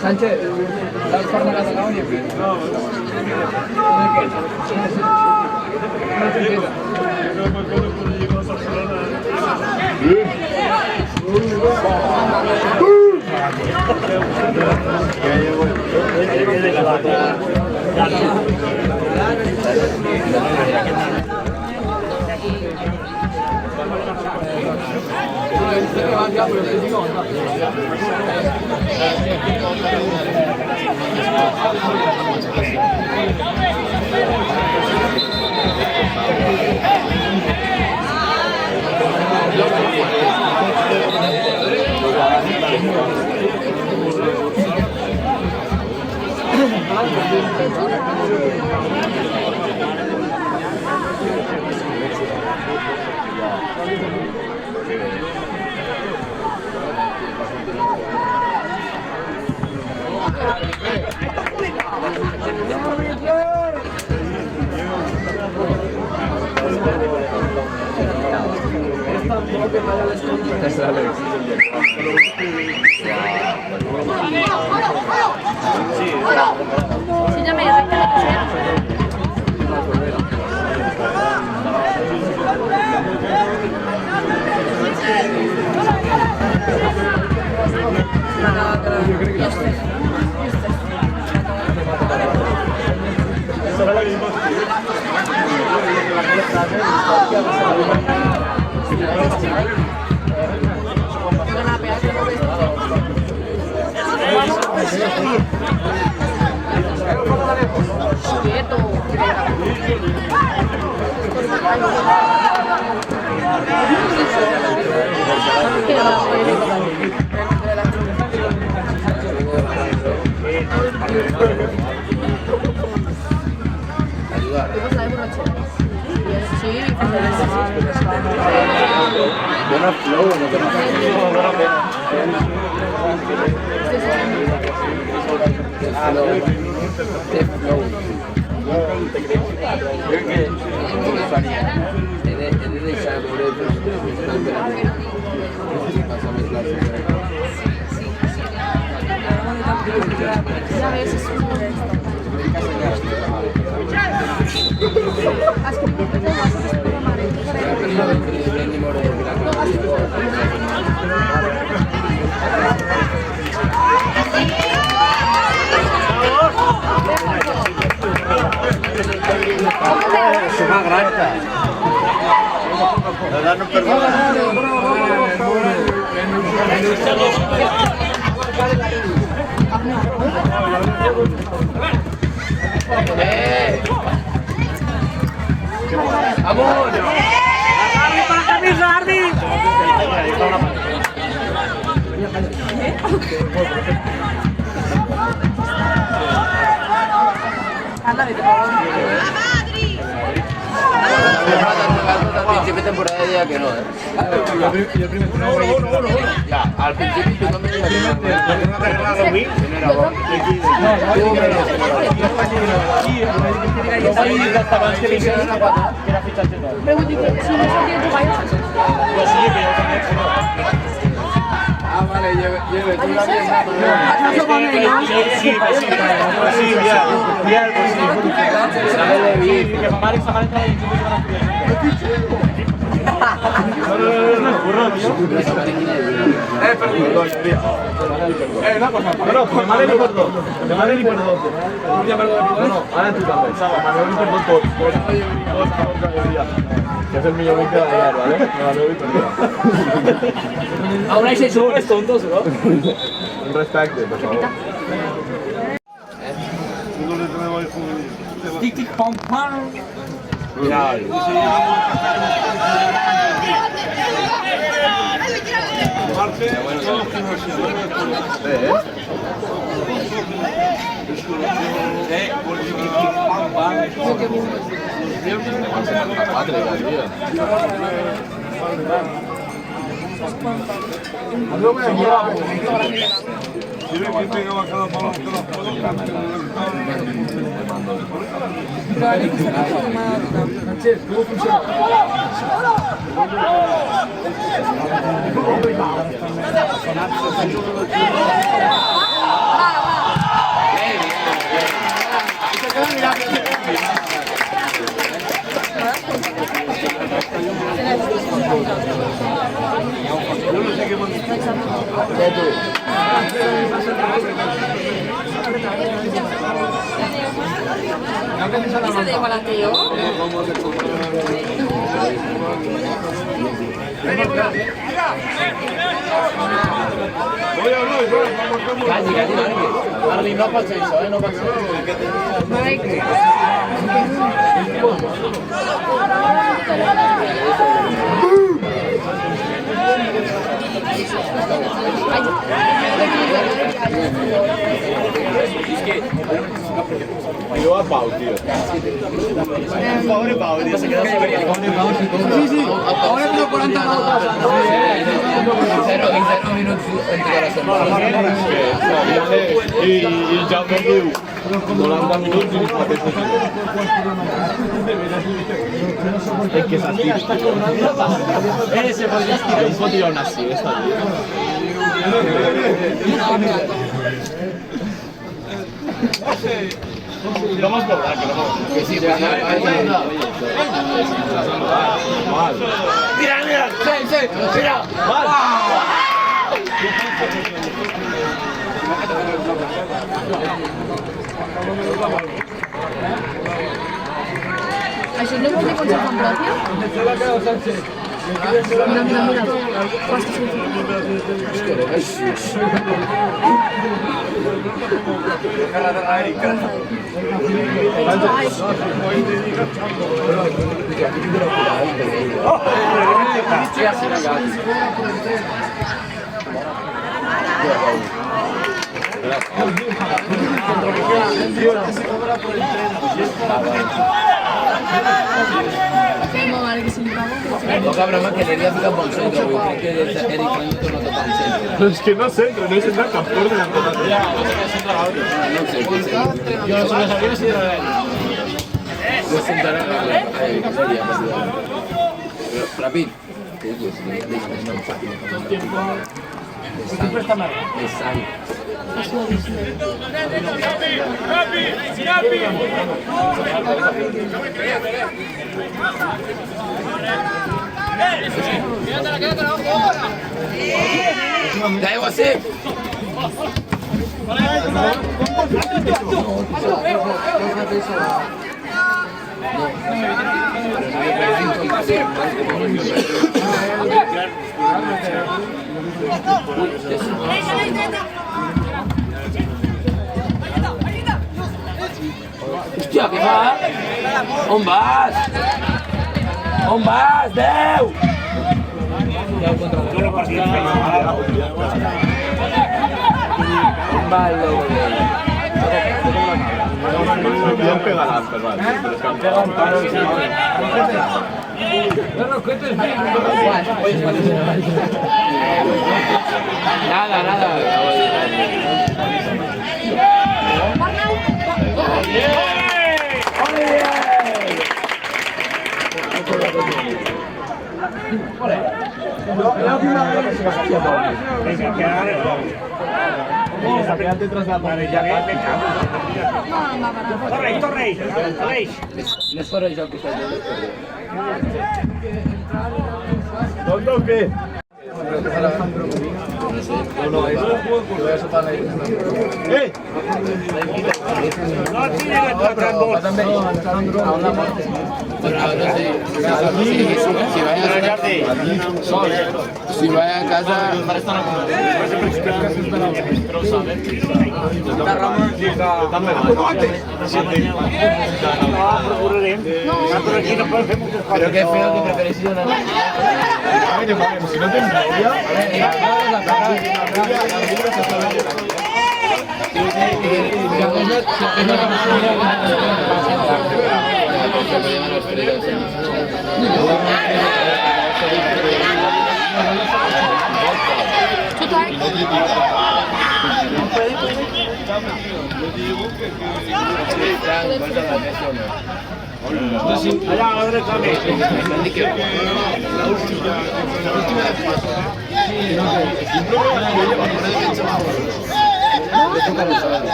Speaker 3: Sánchez, ¿la forma de la Cataluña?
Speaker 7: Si ya me recta de casera.
Speaker 5: Buena flow, no buena
Speaker 7: Ya ves, es un
Speaker 5: principio de temporada ya que no, Ya, al principio no me Ah, vale, lleve tú la pieza.
Speaker 6: No,
Speaker 3: Perdó, Lluvia. Una cosa. No, demane li perdó. Demane li perdó. No, ara tu també. Demane li perdó tot. Tots a Lluvia. Que és el millor amic de la llar, ¿vale? Demane li perdó.
Speaker 5: Aún hay 6 hombres tontos, ¿no?
Speaker 3: Un respecte, per favor.
Speaker 5: Tic, tic, pam, pam.
Speaker 7: ¿Ese de igual a Teo?
Speaker 5: Arli, no passa això, no passa
Speaker 3: Jo a Pau, tio.
Speaker 6: Pobre Pau, tío, se queda
Speaker 5: Sí, sí, ahora tengo 40 minutos. En 0 minuts entre la setmana.
Speaker 3: I Jaume diu 90 minuts i els mateixos. És que s'estira.
Speaker 5: Se podria estirar.
Speaker 3: Es pot tirar una siesta,
Speaker 6: Lo hemos cobrado, que lo hemos.
Speaker 5: Que sí, pues Mira, mira, sí, mira.
Speaker 7: ¿Això no vol dir conserva en pròpia? Mira, mira, mira. Costa
Speaker 5: No, cabrón, que le diga bon centre, jo crec que Eric Franco no toca el centre.
Speaker 3: Però és que no centra, no he centrat cap porta en tot el dia.
Speaker 5: No sé, què sé.
Speaker 6: Yo no sabía si era él.
Speaker 5: Jo centraré a seria, però ràpid. Què és de sang. Dai, así. Hòstia, què fa? On vas? On vas, Déu? On va el logo, Déu?
Speaker 3: Podíem pegar l'altre, però és que em pega un paro.
Speaker 5: Nada, nada. No faré jo que faig.
Speaker 3: Doncs què? No, eso para ahí. ¡Eh!
Speaker 5: Si vaya a casa, pero qué feo que preferís ir a la
Speaker 3: Si no tienes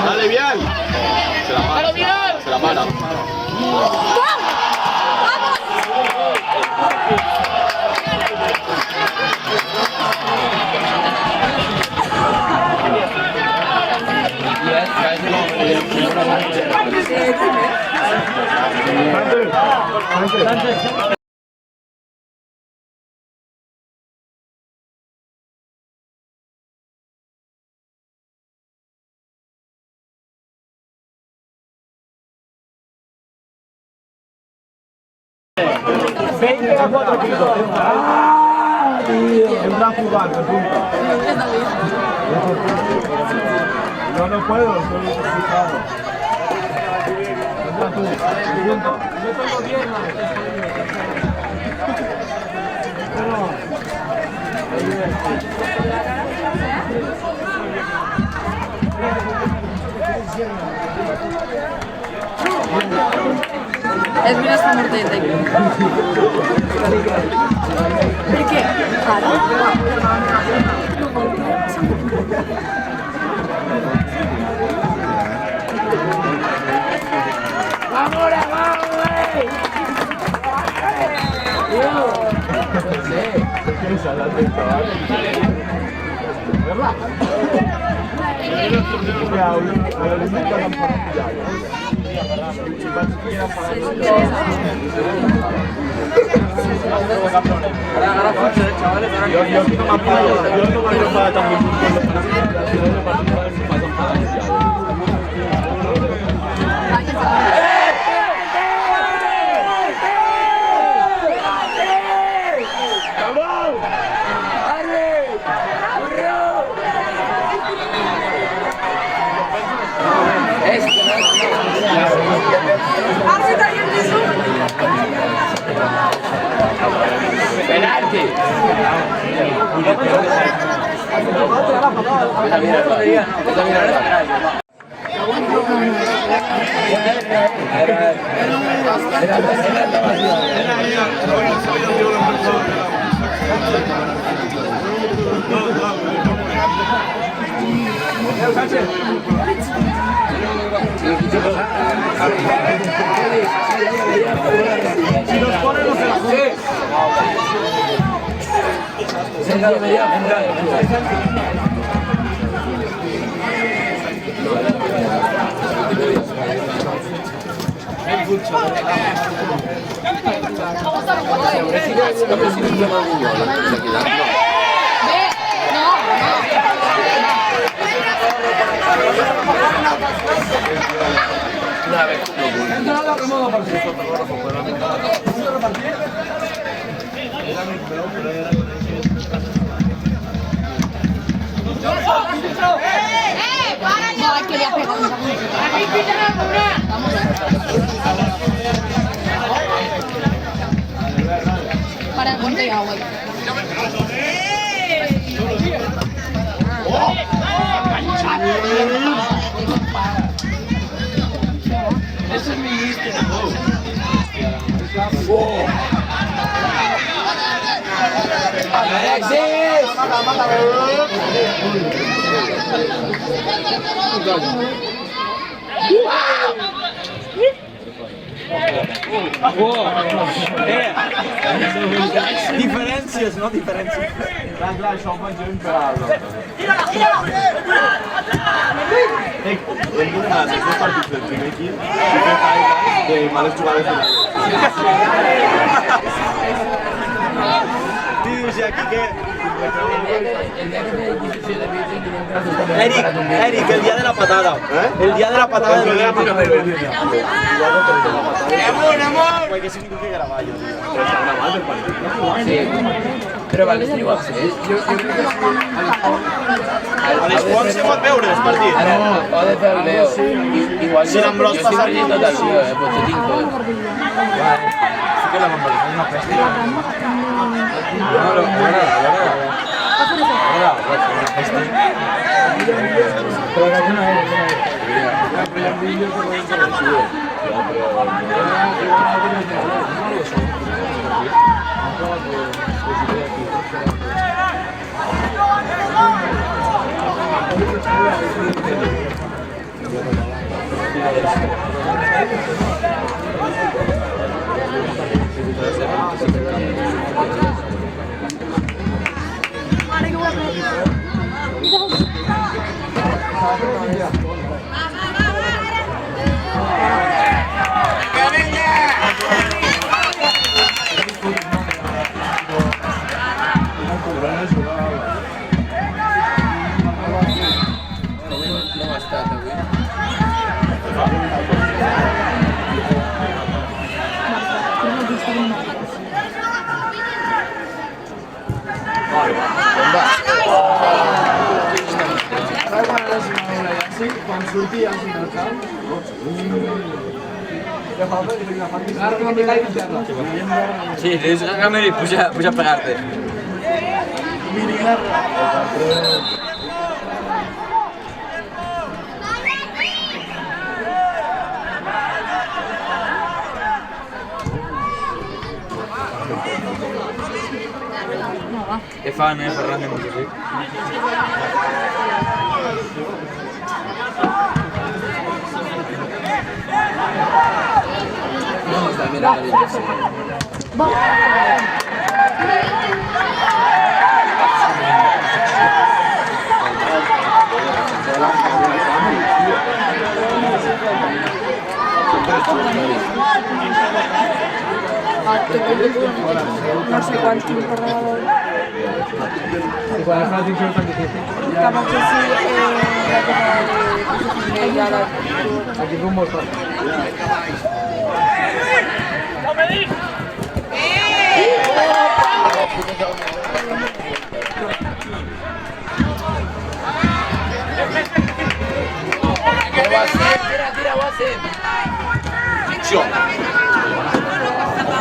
Speaker 3: Dale, bien. Se la para. Entra a jugar, me punta. No puedo, estoy explicado. Entra tú, punto. Yo tengo 10 más.
Speaker 7: Es mira esta muerte de perché?
Speaker 3: Si nos ponen, no se la juegue.
Speaker 2: No, es que le ha pegado un para el puente de agua.
Speaker 6: Ese es mi lista. Diferències, no diferències.
Speaker 3: Clar, això ho faig jo imparable. Hem donat els dos partits del primer equip i fer highlights de males jugades de la
Speaker 6: Dius, aquí què? Eric, el día de la patada. El día de la patada de los ¿Qué significa Caraballo?
Speaker 5: Sí, però vale, igual.
Speaker 6: A les 4 se pot veure els partits.
Speaker 5: Ara, ho de fer el veu. Igual
Speaker 6: Si l'Ambròs passa
Speaker 5: per tot el dia, potser tinc tot.
Speaker 3: Sí que la memòria és una festa.
Speaker 5: No ha estat avui.
Speaker 1: Quan surti al final camp,
Speaker 5: Sí, tens que canviar i pujar a pegar-te. Què fan, Ferran de Montjuïc? No, està mirant la direcció.
Speaker 7: No sé quants tinc per davant.
Speaker 1: quan es fa la tinció tan difícil.
Speaker 7: Que no sé si ja la...
Speaker 1: Aquí fue un molt fort.
Speaker 5: Tira, Wasim.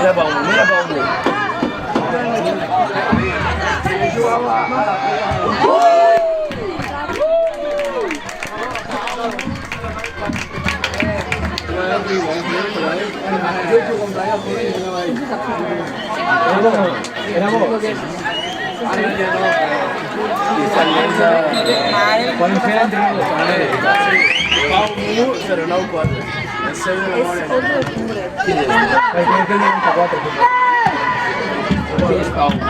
Speaker 5: Mira Paulo.
Speaker 1: Quan ens queden tenim
Speaker 6: Pau Mu 094. El seu de memòria.
Speaker 7: 11 d'octubre.
Speaker 1: perquè és del 94.
Speaker 5: Qui és Pau Mu?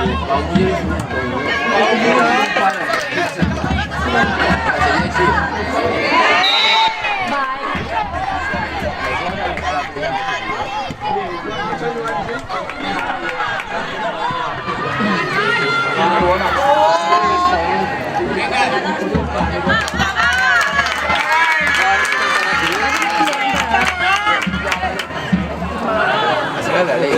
Speaker 5: La ley.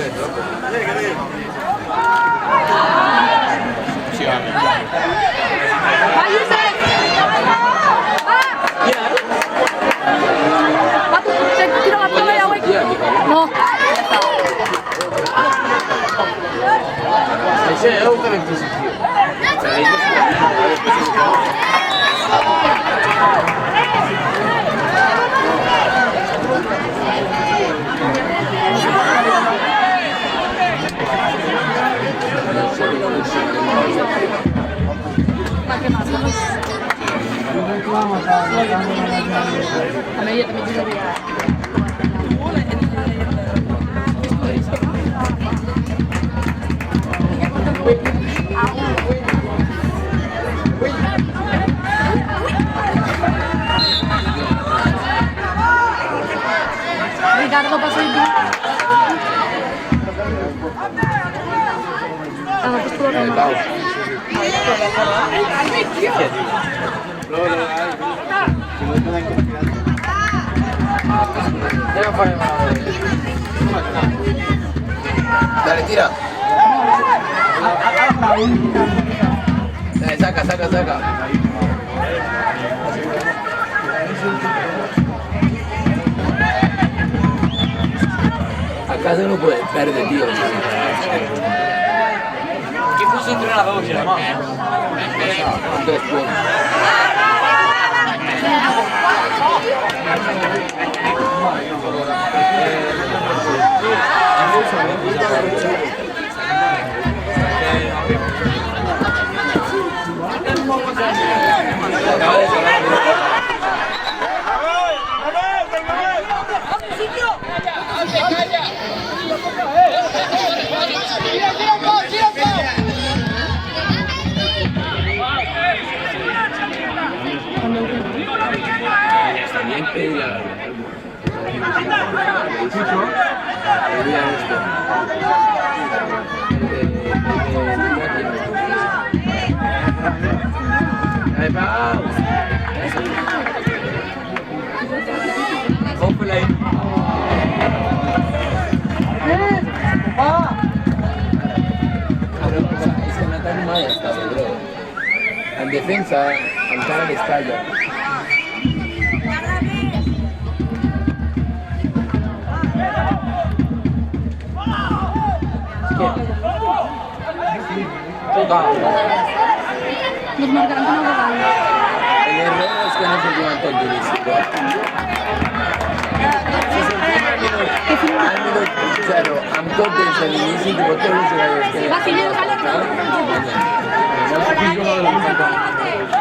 Speaker 7: Va, Yusef! Va! Va, tu, tira la pilota ja, güey. No.
Speaker 5: Això ja ho farem positiu.
Speaker 7: Va, què más? També jugaria. Ricardo pasó y pues todo normal.
Speaker 5: Dale, tira. Dale, saca. Acá se no puede perder, tío.
Speaker 6: ¿Qué puso entrenador, Germán?
Speaker 5: Después. También pedía esto. Ahí va. Hopefully. Es que no tan mal está, bro. En defensa, encara està allà.
Speaker 7: Nos marcaran com a vegada.
Speaker 5: El error és que no se diuen tot duríssim. Al minut 0, amb tot des de l'inici, i pot tots els jugadors que...
Speaker 7: Va, Fidel, calla, que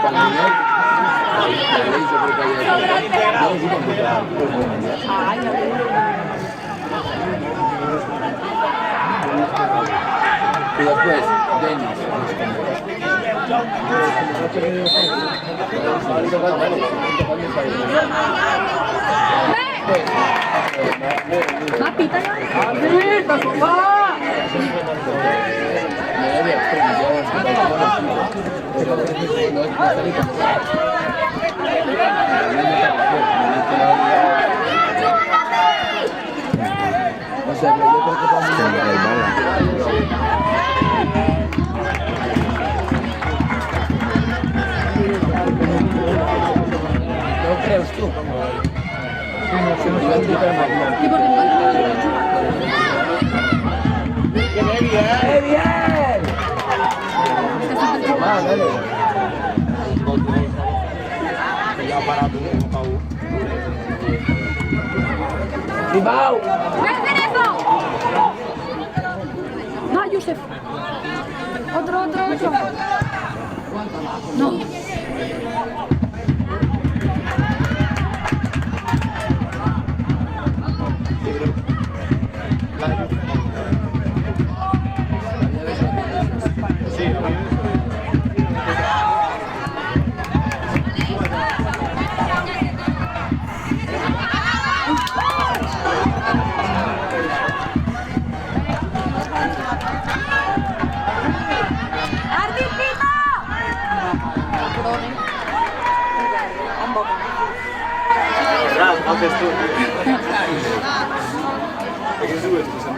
Speaker 5: Quan guanyem, la llei jo crec que ja no us ho complicarà.
Speaker 7: Ai, a veure.
Speaker 5: I després, Denis.
Speaker 7: Va, pita ja. Pita, sofà!
Speaker 5: O sea, pero yo creo que vamos ¿no crees tú?
Speaker 7: Sí, porque no
Speaker 5: ¡Qué bien! Va, dale. ¡Ribau!
Speaker 7: No, Yusef. Otro. No.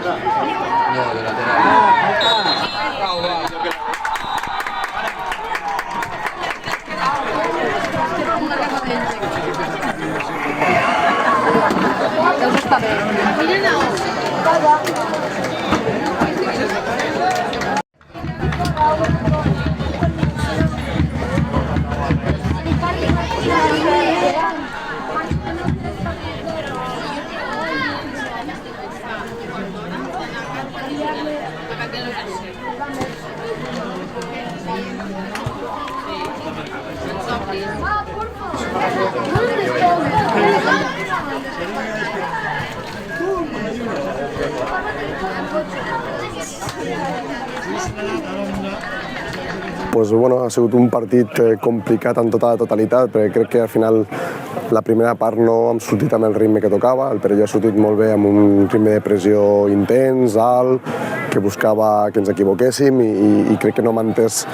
Speaker 5: No, de lateral.
Speaker 7: Eso está bien.
Speaker 4: Pues, bueno, ha sigut un partit complicat en tota la totalitat, perquè crec que al final la primera part no hem sortit amb el ritme que tocava. El Perelló ha sortit molt bé amb un ritme de pressió intens, alt, que buscava que ens equivoquéssim i crec que no hem entès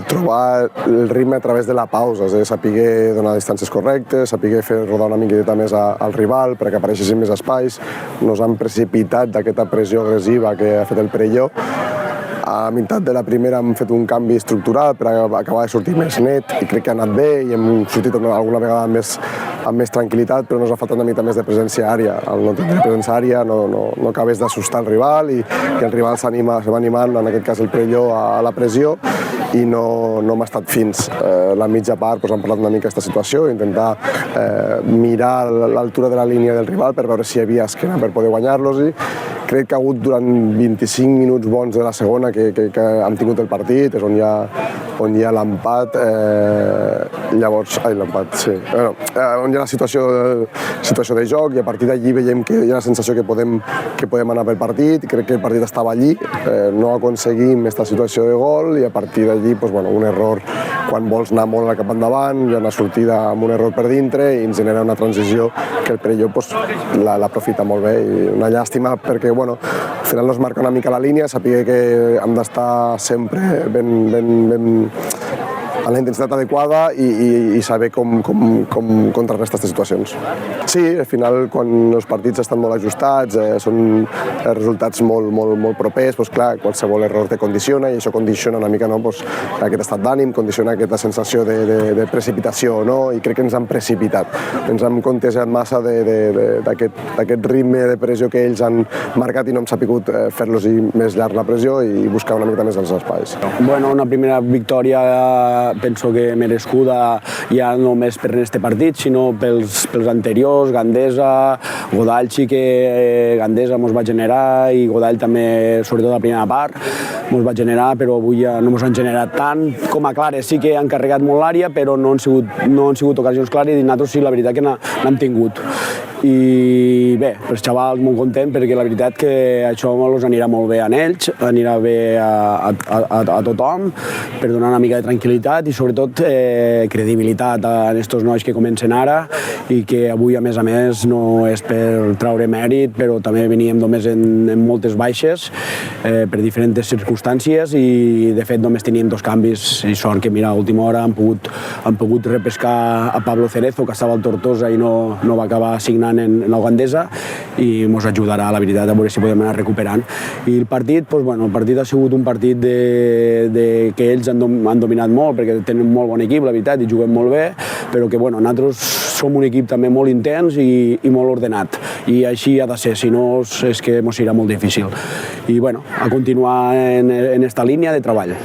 Speaker 4: trobar el ritme a través de la pausa, és a dir, saber donar distàncies correctes, saber fer rodar una miqueta més al rival perquè apareixessin més espais. Nos han precipitat d'aquesta pressió agressiva que ha fet el Perelló. A meitat de la primera hem fet un canvi estructural per acabar de sortir més net i crec que ha anat bé i hem sortit alguna vegada amb més tranquil·litat, però ens ha faltat una mica més de presència ària. Al no tenir presència ària no acabes d'assustar el rival i el rival se va animant, en aquest cas el Perelló, a la pressió i no hem estat fins. La mitja part hem parlat una mica d'aquesta situació, intentar mirar l'altura de la línia del rival per veure si hi havia esquena per poder guanyar-los. Crec que ha hagut durant 25 minuts bons de la segona que hem tingut el partit, és on hi ha l'empat, l'empat, sí. On hi ha la situació de joc i a partir d'allí veiem que hi ha la sensació que podem anar pel partit. Crec que el partit estava allí, no aconseguim aquesta situació de gol i a partir d'allí un error quan vols anar molt cap endavant, hi ha una sortida amb un error per dintre i ens genera una transició que el Perelló l'aprofita molt bé i una llàstima perquè al final no es marca una mica la línia, saber que hem d'estar sempre ben a la intensitat adequada i saber com contrarrestar aquestes situacions. Sí, al final, quan els partits estan molt ajustats, són resultats molt propers, clar, qualsevol error te condiciona i això condiciona una mica aquest estat d'ànim, condiciona aquesta sensació de precipitació, i crec que ens han precipitat. Ens hem contagiat massa d'aquest ritme de pressió que ells han marcat i no hem sabut fer-los més llarg la pressió i buscar una mica més els espais.
Speaker 8: Una primera victòria penso que merescuda ja no només per aquest partit, sinó pels anteriors, Gandesa, Godall sí que Gandesa ens va generar i Godall també, sobretot la primera part, ens va generar, però avui ja no ens han generat tant. Com a clares sí que han carregat molt l'àrea, però no han sigut ocasions clares i nosaltres sí, la veritat que n'hem tingut. I bé, els xavals molt contents perquè la veritat que això els anirà molt bé a ells, anirà bé a tothom per donar una mica de tranquil·litat i sobretot credibilitat a aquests nois que comencen ara i que avui a més no és per traure mèrit, però també veníem només en moltes baixes per diferents circumstàncies i de fet només teníem 2 canvis i sort que a última hora han pogut repescar a Pablo Cerezo que estava al Tortosa i no va acabar signant en la Gandesa i ens ajudarà, la veritat, a veure si podem anar recuperant. I el partit, el partit ha sigut un partit que ells han dominat molt perquè tenen un molt bon equip, la veritat, i juguen molt bé, però que nosaltres som un equip també molt intens i molt ordenat i així ha de ser, si no és que ens serà molt difícil. I a continuar en aquesta línia de treball.